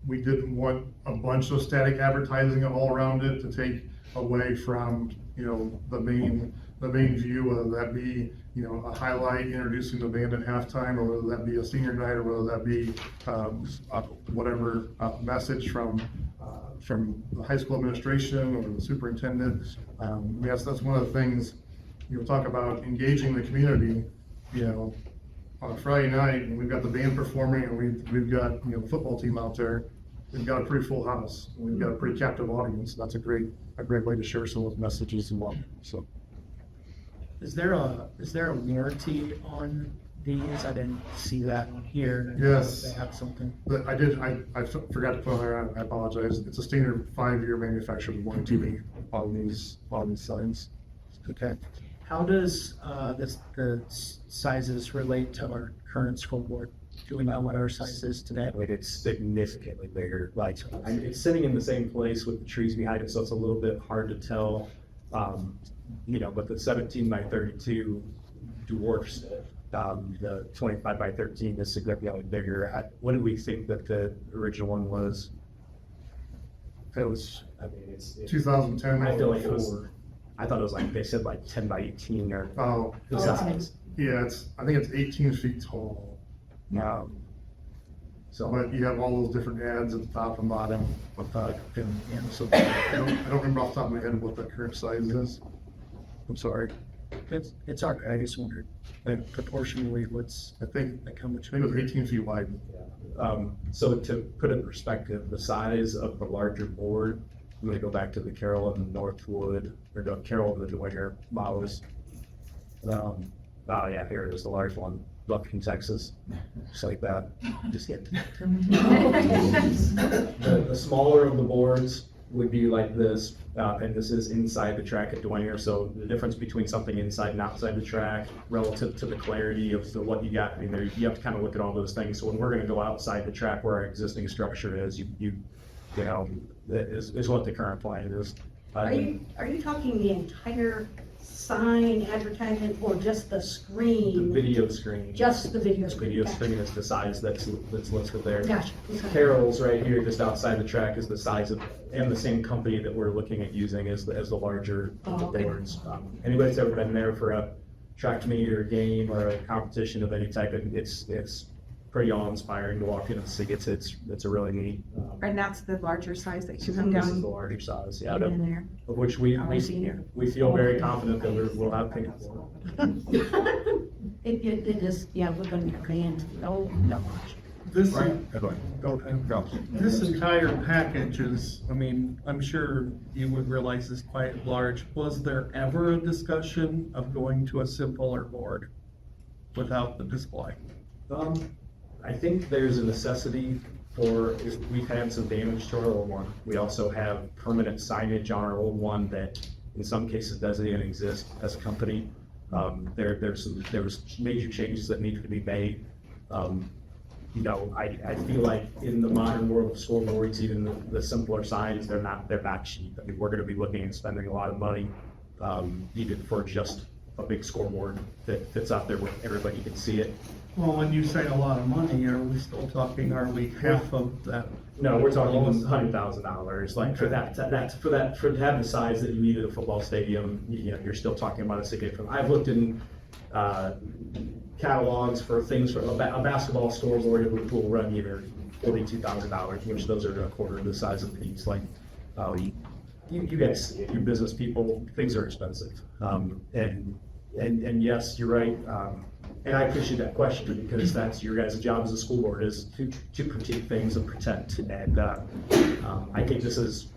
We didn't want a bunch of static advertising all around it to take away from, the main view, whether that be, a highlight introducing the band at halftime, or whether that be a senior night, or whether that be whatever message from the high school administration or the superintendent. Yes, that's one of the things you'll talk about, engaging the community. On a Friday night, and we've got the band performing, and we've got football team out there. We've got a pretty full house. We've got a pretty captive audience. That's a great way to share some of those messages as well. So, Is there a warranty on these? I didn't see that here. Yes. They have something. but I forgot to put on there. I apologize. It's a standard 5-year manufacturer's warranty on these signs. Okay. How does the sizes relate to our current scoreboard? Do we know what our size is today? It's significantly bigger. It's sitting in the same place with the trees behind it, so it's a little bit hard to tell. But the 17 by 32 dwarfs it. The 25 by 13 is significantly bigger. What did we think that the original one was? It was It's 2010. I feel like it was. I thought it was they said 10 by 18 or Oh, the size. yeah. I think it's 18 feet tall. So But you have all those different ads at the top and bottom. And so I don't remember off the top of my head what the current size is. I'm sorry. It's all right. I just wondered, proportionally, I think how much it was bigger? 18 feet wide. So to put it in perspective, the size of the larger board, I'm going to go back to the Carroll and Northwood, or the Carroll and the Dwyer models. Here it is, the large one, Lufkin, Texas, just like that. Just get The smaller of the boards would be like this, and this is inside the track at Dwyer. So the difference between something inside and outside the track relative to the clarity of what you got in there, you have to kind of look at all those things. So when we're gonna go outside the track where our existing structure is, you know, that is what the current plan is. Are you talking the entire sign advertisement or just the The screen? video screen. Just the video The screen? video Gotcha. screen is the size that's listed there. Gotcha. Okay. Carol's right here, just outside the track, is the size of, and the same company that we're looking at using as the larger Oh, okay. boards. Anybody that's ever been there for a track meet or a game or a competition of any type, it's pretty awe-inspiring to walk in and see. It's a really neat. And that's the larger size that you come This is down the larger size, yeah, in there. of which we feel very confident that we'll have pink. It just, yeah, we're gonna be banned. No. This, Go ahead. Go. This entire package is, I mean, I'm sure you would realize is quite large. Was there ever a discussion of going to a simpler board without the display? I think there's a necessity for, we've had some damage to our old one. We also have permanent signage on our old one that in some cases doesn't even exist as a company. There was major changes that needed to be made. You know, I feel like in the modern world of scoreboards, even the simpler signs, they're not cheap. I mean, we're gonna be looking at spending a lot of money, even for just a big scoreboard that fits out there where everybody can see it. Well, when you say a lot of money, are we still talking, are we half of that? No, we're talking $100,000, like for to have the size that you need at a football stadium, you know, you're still talking about a significant. I've looked in, catalogs for things for a basketball scoreboard will run either $42,000, which those are a quarter of the size of these, like, you guys, you business people, things are expensive. And yes, you're right. And I appreciate that question because that's your guys' job as a school board is to critique things and protect. And I think this is,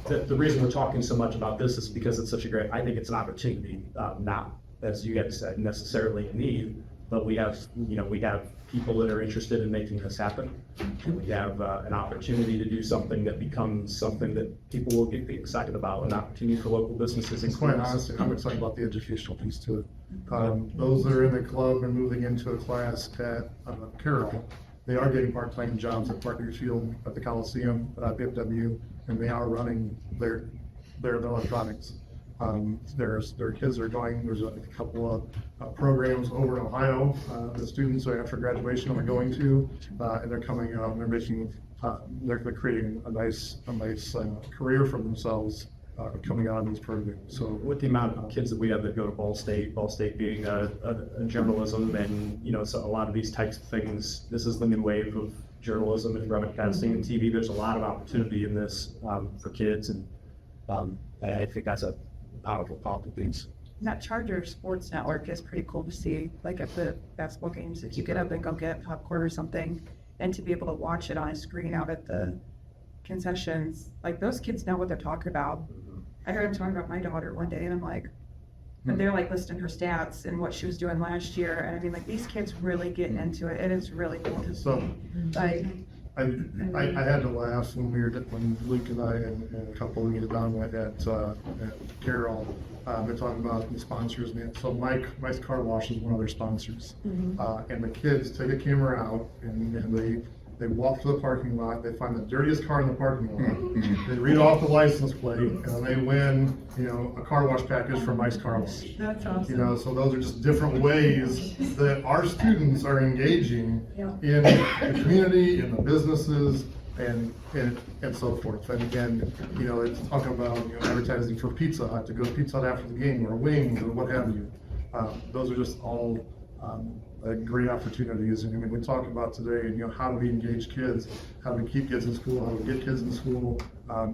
the reason we're talking so much about this is because it's such a great, I think it's an opportunity, not, as you guys said, necessarily a need, but we have people that are interested in making this happen. We have an opportunity to do something that becomes something that people will get excited about, an opportunity for local businesses. and quite honestly, I'm excited about the educational piece to it. Those that are in the club and moving into a class at Carroll, they are getting part-time jobs at Parker Field, at the Coliseum, at BFW, and they are running their electronics. Their kids are going, there's a couple of programs over in Ohio, the students are after graduation are going to, and they're coming out and they're making, they're creating a nice career for themselves, coming out of these programs, so. With the amount of kids that we have that go to Ball State being a journalism and, you know, so a lot of these types of things, this is the new wave of journalism and broadcasting and TV. There's a lot of opportunity in this for kids, and I think that's a powerful piece. That Charger Sports Network is pretty cool to see, like at the basketball games, if you get up and go get popcorn or something, and to be able to watch it on a screen out at the concessions, like those kids know what they're talking about. I heard him talking about my daughter one day and I'm like, and they're like listing her stats and what she was doing last year, and I mean, like, these kids really get into it, and it's really cool to see. So, Like, I had to laugh when Luke and I and a couple of you down at Carroll, they're talking about the sponsors. So Mike's Car Wash is one of their sponsors. And the kids take a camera out and they walk to the parking lot, they find the dirtiest car in the parking lot, they read off the license plate, and they win, you know, a car wash package from Mike's Car Wash. that's awesome. You know, so those are just different ways that our students are engaging in the community, in the businesses, and so forth. And again, you know, it's talking about, you know, advertising for Pizza Hut, to go to Pizza Hut after the game, or wings, or what have you. Those are just all great opportunities. And I mean, we talk about today, you know, how do we engage kids, how do we keep kids in school, how do we get kids in school,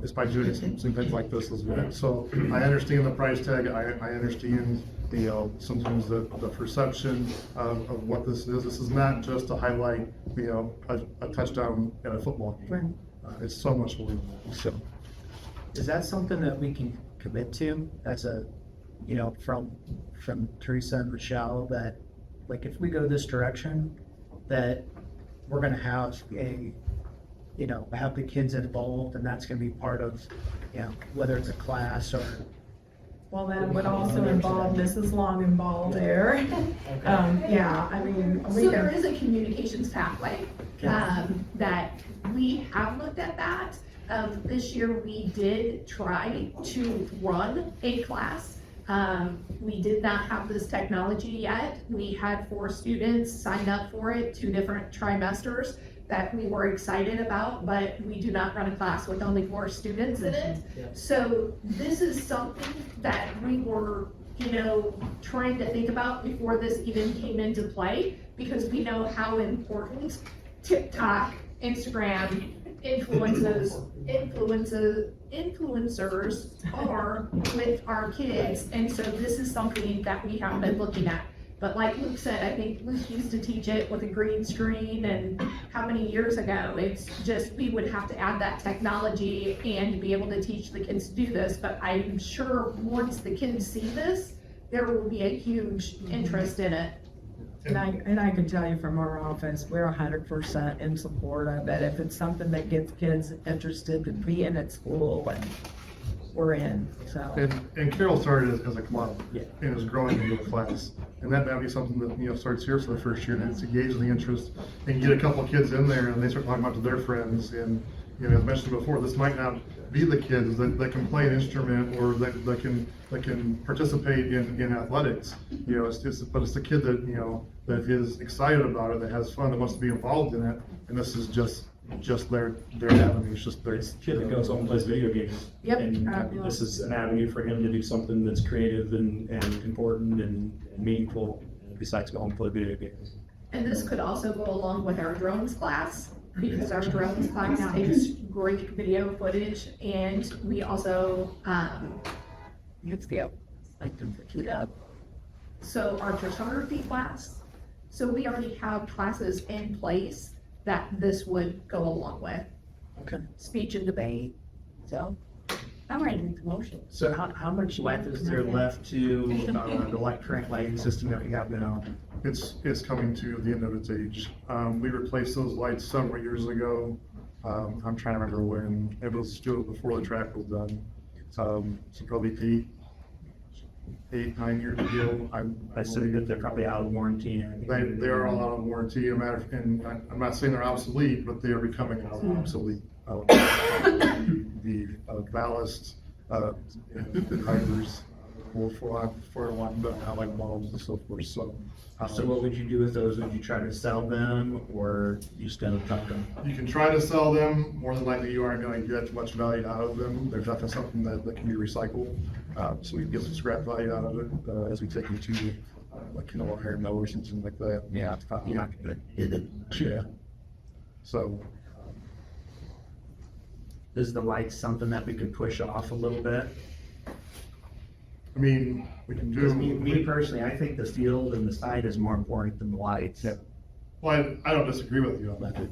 it's by doing some things like this as well. So I understand the price tag, I understand, you know, sometimes the perception of what this is. This is not just to highlight, you know, a touchdown at a football game. It's so much more than that. So. Is that something that we can commit to as a, you know, from Teresa and Rochelle, that like if we go this direction, that we're gonna have have the kids involved, and that's gonna be part of, whether it's a class or. Well, that would also involve Mrs. Longenball there. Yeah, I mean, we So there can, is a communications pathway, that we have looked at that. This year, we did try to run a class. We did not have this technology yet. We had 4 students sign up for it, 2 different trimesters that we were excited about, but we do not run a class with only 4 students in it. So this is something that we were, trying to think about before this even came into play, because we know how important TikTok, Instagram, influencers are with our kids. And so this is something that we have been looking at. But like Luke said, I think Luke used to teach it with a green screen, and how many years ago? It's just, we would have to add that technology and be able to teach the kids to do this. But I'm sure once the kids see this, there will be a huge interest in it. And I can tell you from our office, we're 100% in support of it. If it's something that gets kids interested in being at school, and we're in, so. And Carol started as a club. Yeah. And is growing into a class. And that'd be something that, starts here for the first year, and it's engaging the interest, and get a couple of kids in there, and they start talking about to their friends, and, as mentioned before, this might not be the kids that can play an instrument, or that can participate in athletics. But it's the kid that is excited about it, that has fun, that wants to be involved in it, and this is just their avenue. It's just their. It's a kid that goes home and plays video games. Yep. And this is an avenue for him to do something that's creative and important and meaningful, besides go home and play video games. And this could also go along with our drones class, because our drones class takes great video footage, and we also, so our photography class. So we already have classes in place that this would go along with. Okay. Speech and debate, so I'm ready to make the motion. So how much life is there left to the current lighting system that we have now? It's coming to the end of its age. We replaced those lights several years ago. I'm trying to remember when. It was still before the track was done. So probably 8-9 years ago. I said that they're probably out of warranty. They are all out of warranty. And I'm not saying they're obsolete, but they are becoming obsolete. The ballast, the drivers for one, but I like bulbs and so forth. So what would you do with those? Would you try to sell them, or you just gonna tuck them? you can try to sell them. More than likely, you aren't going to get much value out of them. There's definitely something that can be recycled. So we can get some scrap value out of it as we take them to our hair mowers and things like that. Yeah. Yeah. So Is the light something that we could push off a little bit? I mean, we can Because do. me personally, I think the field and the side is more important than the lights. Yeah. Well, I don't disagree with you on that.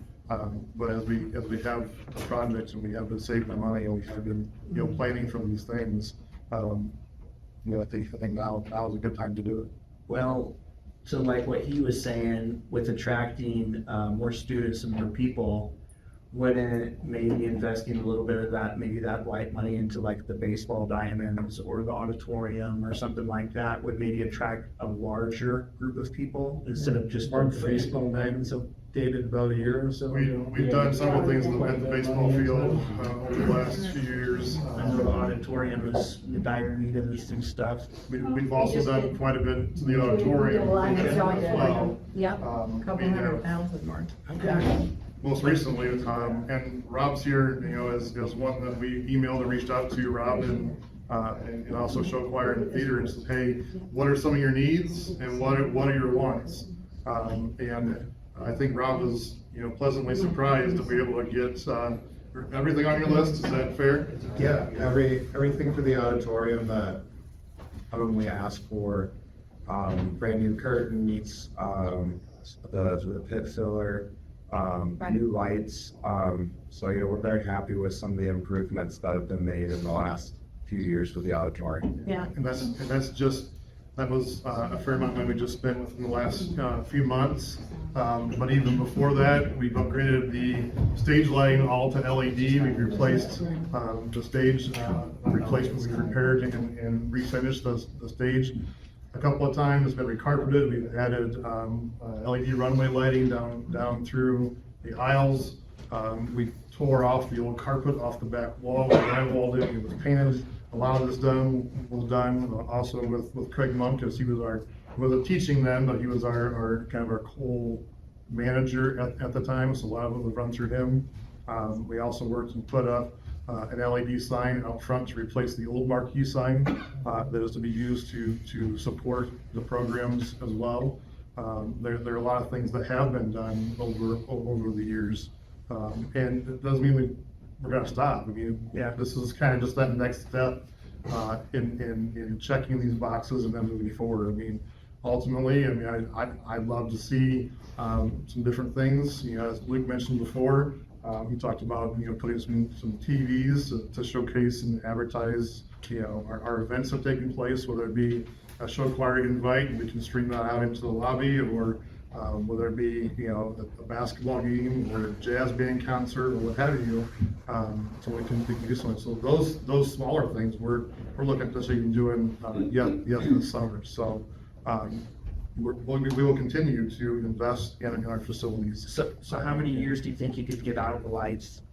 But as we have the projects and we have been saving the money and we have been, planning for these things, I think now is a good time to do it. Well, so like what he was saying, with attracting more students and more people, wouldn't maybe investing a little bit of that, maybe that light money into like the baseball diamonds or the auditorium or something like that would maybe attract a larger group of people instead of just one baseball diamonds updated about a year or so? We've done several things at the baseball field over the last few years. I know the auditorium is the diamond and some stuff. We've also done quite a bit to the auditorium as well. Yep. Couple $100,000 more. Most recently, and Rob's here, as one that we emailed and reached out to Rob and also show choir and theater and said, hey, what are some of your needs and what are your wants? And I think Rob was, pleasantly surprised to be able to get everything on your list. Is that fair? Yeah, everything for the auditorium that we asked for, brand new curtains, the pit filler, new lights. So, we're very happy with some of the improvements that have been made in the last few years with the auditorium. Yeah. And that's just That was a fair amount of money we just spent within the last few months. But even before that, we've upgraded the stage lighting all to LED. We've replaced the stage replacement. We repaired and refinished the stage a couple of times. It's been recarpeted. We've added LED runway lighting down through the aisles. We tore off the old carpet off the back wall. We drywalled it. It was painted. A lot of this was done also with Craig Monk, as he wasn't teaching then, but he was our kind of our co-manager at the time, so a lot of it was run through him. We also worked and put up an LED sign out front to replace the old marquee sign that is to be used to support the programs as well. There are a lot of things that have been done over the years, and it doesn't mean we're gonna stop. I mean, yeah, this is kind of just that next step in checking these boxes and then moving forward. I mean, ultimately, I mean, I'd love to see some different things. You know, as Luke mentioned before, he talked about, you know, putting some TVs to showcase and advertise, you know, our events have taken place, whether it be a show choir invite and we can stream that out into the lobby, or whether it be, you know, a basketball game or a jazz band concert or what have you, so we can do something. So those smaller things we're looking at this even doing this summer. So we will continue to invest in our facilities. So how many years do you think you could get out of the lights?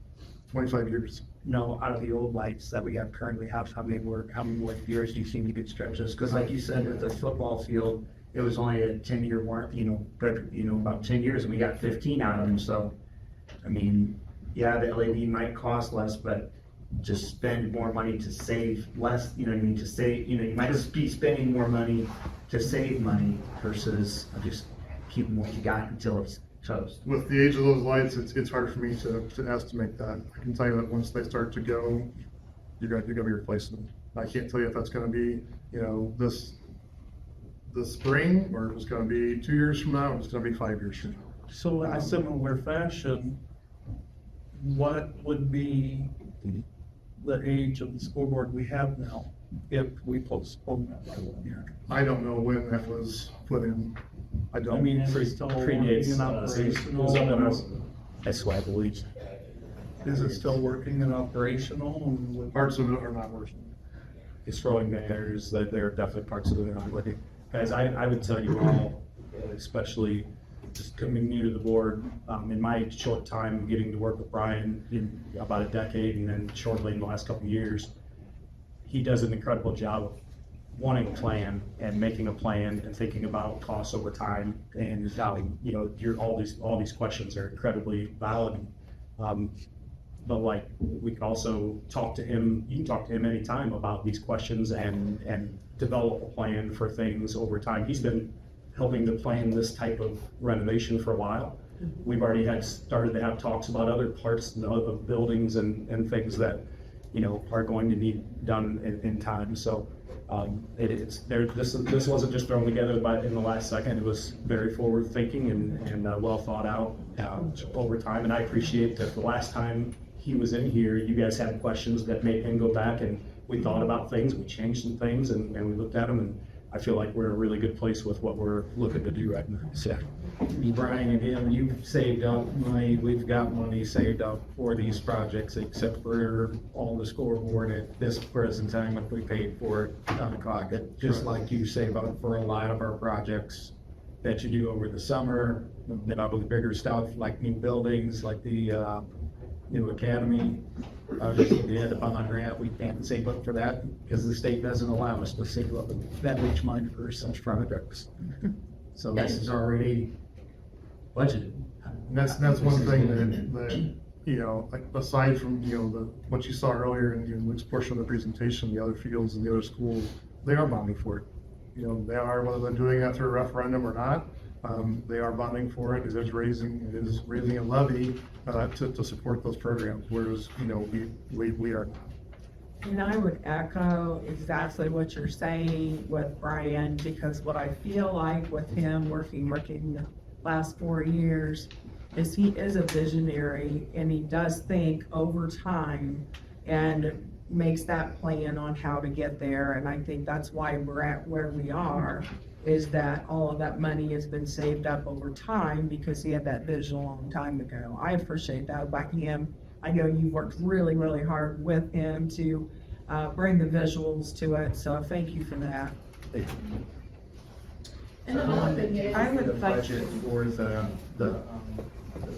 25 years. No, out of the old lights that we currently have, how many more years do you think you could stretch this? Because like you said, with the football field, it was only a 10-year warranty, you know, about 10 years, and we got 15 out of them. So, I mean, yeah, the LED might cost less, but just spend more money to save less, you know what I mean, to save, you know, you might just be spending more money to save money versus just keeping what you got until it's toast. With the age of those lights, it's hard for me to estimate that. I can tell you that once they start to go, you're gonna be replacing them. I can't tell you if that's gonna be, you know, this spring, or if it's gonna be 2 years from now, or it's gonna be 5 years from now. So in a similar fashion, what would be the age of the scoreboard we have now if we postpone that by 1 year? I don't know when that was put in. I I don't. mean, is it still working Predates, and operational? That's why I believe. Is it still working and operational? Parts of it are not working. It's throwing banners, that there are definitely parts of it that aren't working. Guys, I would tell you all, especially just coming new to the board, in my short time getting to work with Brian in about a decade, and then shortly in the last couple of years, he does an incredible job of wanting a plan and making a plan and thinking about costs over time. And you know, all these questions are incredibly valid. But like, we can also talk to him, you can talk to him anytime about these questions and develop a plan for things over time. He's been helping to plan this type of renovation for a while. We've already started to have talks about other parts of buildings and things that, you know, are going to need done in time. So this wasn't just thrown together in the last second. It was very forward thinking and well thought out over time. And I appreciate that the last time he was in here, you guys had questions that made him go back, and we thought about things, we changed some things, and we looked at them, and I feel like we're in a really good place with what we're looking to do right now. So, Brian and him, you've saved up money, we've got money saved up for these projects, except for all the scoreboard at this present time, if we paid for it out of pocket. Just like you save up for a lot of our projects that you do over the summer, probably bigger stuff like new buildings, like the new academy. Obviously, we had a bond grant, we can't save up for that because the state doesn't allow us to save up that much money for such projects. So this is already budgeted. And that's one thing that, you know, like aside from, you know, what you saw earlier in Luke's portion of the presentation, the other fields and the other schools, they are bonding for it. You know, they are, whether they're doing that through a referendum or not, they are bonding for it. It is raising a levy to support those programs, whereas, you know, we are. And I would echo exactly what you're saying with Brian, because what I feel like with him working the last 4 years is he is a visionary, and he does think over time. And makes that plan on how to get there, and I think that's why we're at where we are, is that all of that money has been saved up over time because he had that vision a long time ago. I appreciate that about him. I know you worked really, really hard with him to bring the visuals to it, so thank you for that. And another thing is, I would The like budget for the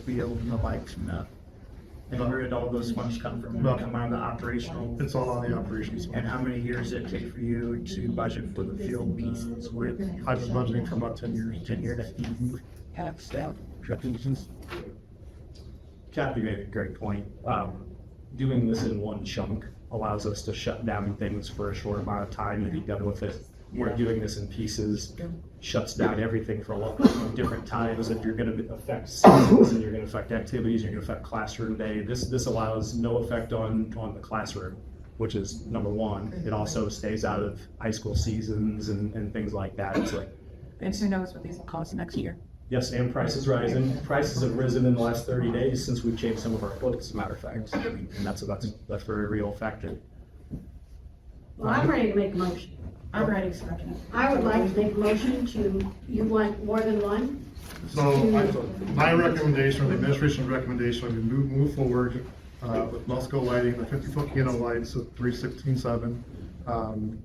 field and the bikes and that. And where did all those funds come from? Well, Come out of the operational? It's all on the operations. And how many years did it take for you to budget for the field pieces with I've been budgeting for about 10 years. 10 years? Kathy made a great point. Doing this in one chunk allows us to shut down things for a short amount of time and be done with it. We're doing this in pieces, shuts down everything for a lot of different times. If you're going to affect seasons and you're going to affect activities, you're going to affect classroom day. This allows no effect on the classroom, which is number one. It also stays out of high school seasons and things like that. It's like, And who knows what these will cost next year? yes, and prices rising. Prices have risen in the last 30 days since we've changed some of our quotes, as a matter of fact. And that's a very real factor. Well, I'm ready to make a motion. I'm ready to second. I would like to make a motion to, you want more than one? So my recommendation, or the administration's recommendation, would be move forward with Musco lighting, the 50-foot candle lights at 316.7. And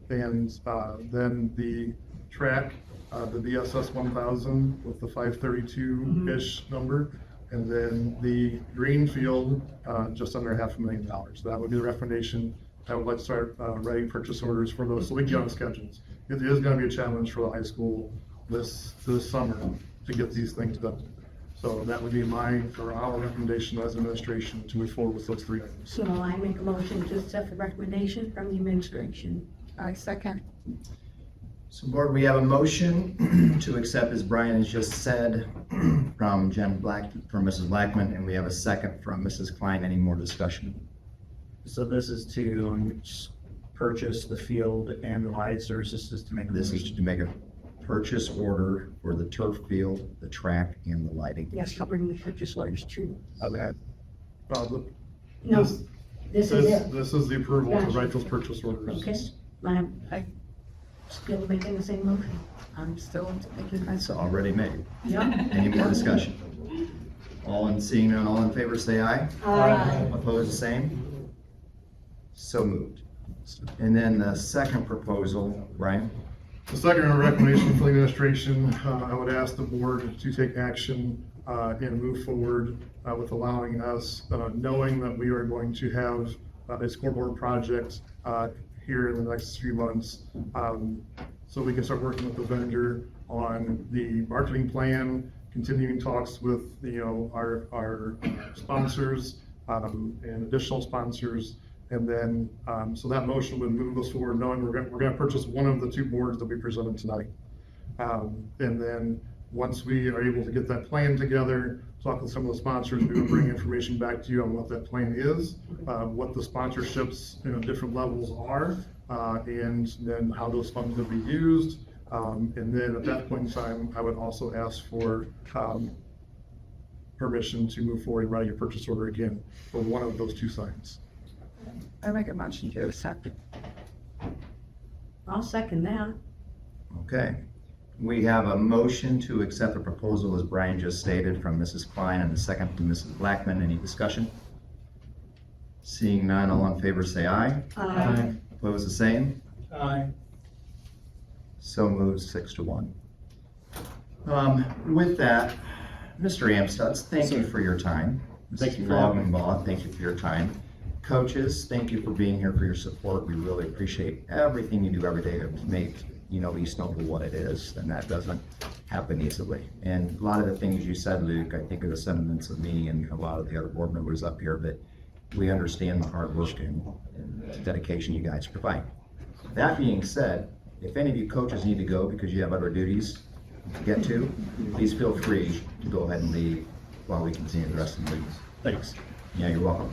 then the track, the DSS 1000 with the 532-ish number. And then the green field, just under $500,000. That would be the recommendation. I would like to start writing purchase orders for those so we can get on schedules. It is going to be a challenge for the high school this summer to get these things done. So that would be for our recommendation as administration to move forward with those three items. So I make a motion to accept the recommendation from the administration. I second. So board, we have a motion to accept, as Brian has just said, from Mrs. Blackman, and we have a second from Mrs. Klein. Any more discussion? So this is to purchase the field and the lights, or is this to make? This is to make a purchase order for the turf field, the track, and the lighting. Yes, covering the purchase orders too. Okay. No, this is it. This is the approval to Gotcha. write those purchase orders. Okay, I'm still making the same motion. I'm still thinking It's myself. already made. Yeah. Any more discussion? Seeing none, all in favor, say aye. Aye. Opposed, the same? So moved. And then the second proposal, Brian? The second recommendation for the administration, I would ask the board to take action and move forward with allowing us, knowing that we are going to have a scoreboard project here in the next few months. So we can start working with the vendor on the marketing plan, continuing talks with, our sponsors and additional sponsors. And then, so that motion would move us forward, knowing we're gonna purchase one of the two boards that we presented tonight. And then, once we are able to get that plan together, talk with some of the sponsors, we will bring information back to you on what that plan is, what the sponsorships, different levels are, and then how those funds will be used. And then at that point in time, I would also ask for permission to move forward and write a purchase order again for one of those two signs. I make a motion to accept. I'll second that. Okay. We have a motion to accept the proposal, as Brian just stated, from Mrs. Klein, and a second from Mrs. Blackman. Any discussion? Seeing none, all in favor say aye. Aye. Opposed, the same? Aye. So moved, 6-1. With that, Mr. Amstutz, thank you for your time. Thank you Mrs. for having me. Loggenbaugh, thank you for your time. Coaches, thank you for being here, for your support. We really appreciate everything you do every day to make, East Noble what it is, and that doesn't happen easily. And a lot of the things you said, Luke, I think are the sentiments of me and a lot of the other board members up here, that we understand the hard work and dedication you guys provide. That being said, if any of you coaches need to go because you have other duties to get to, please feel free to go ahead and leave while we continue the rest of the meetings. Thanks. Yeah, you're welcome.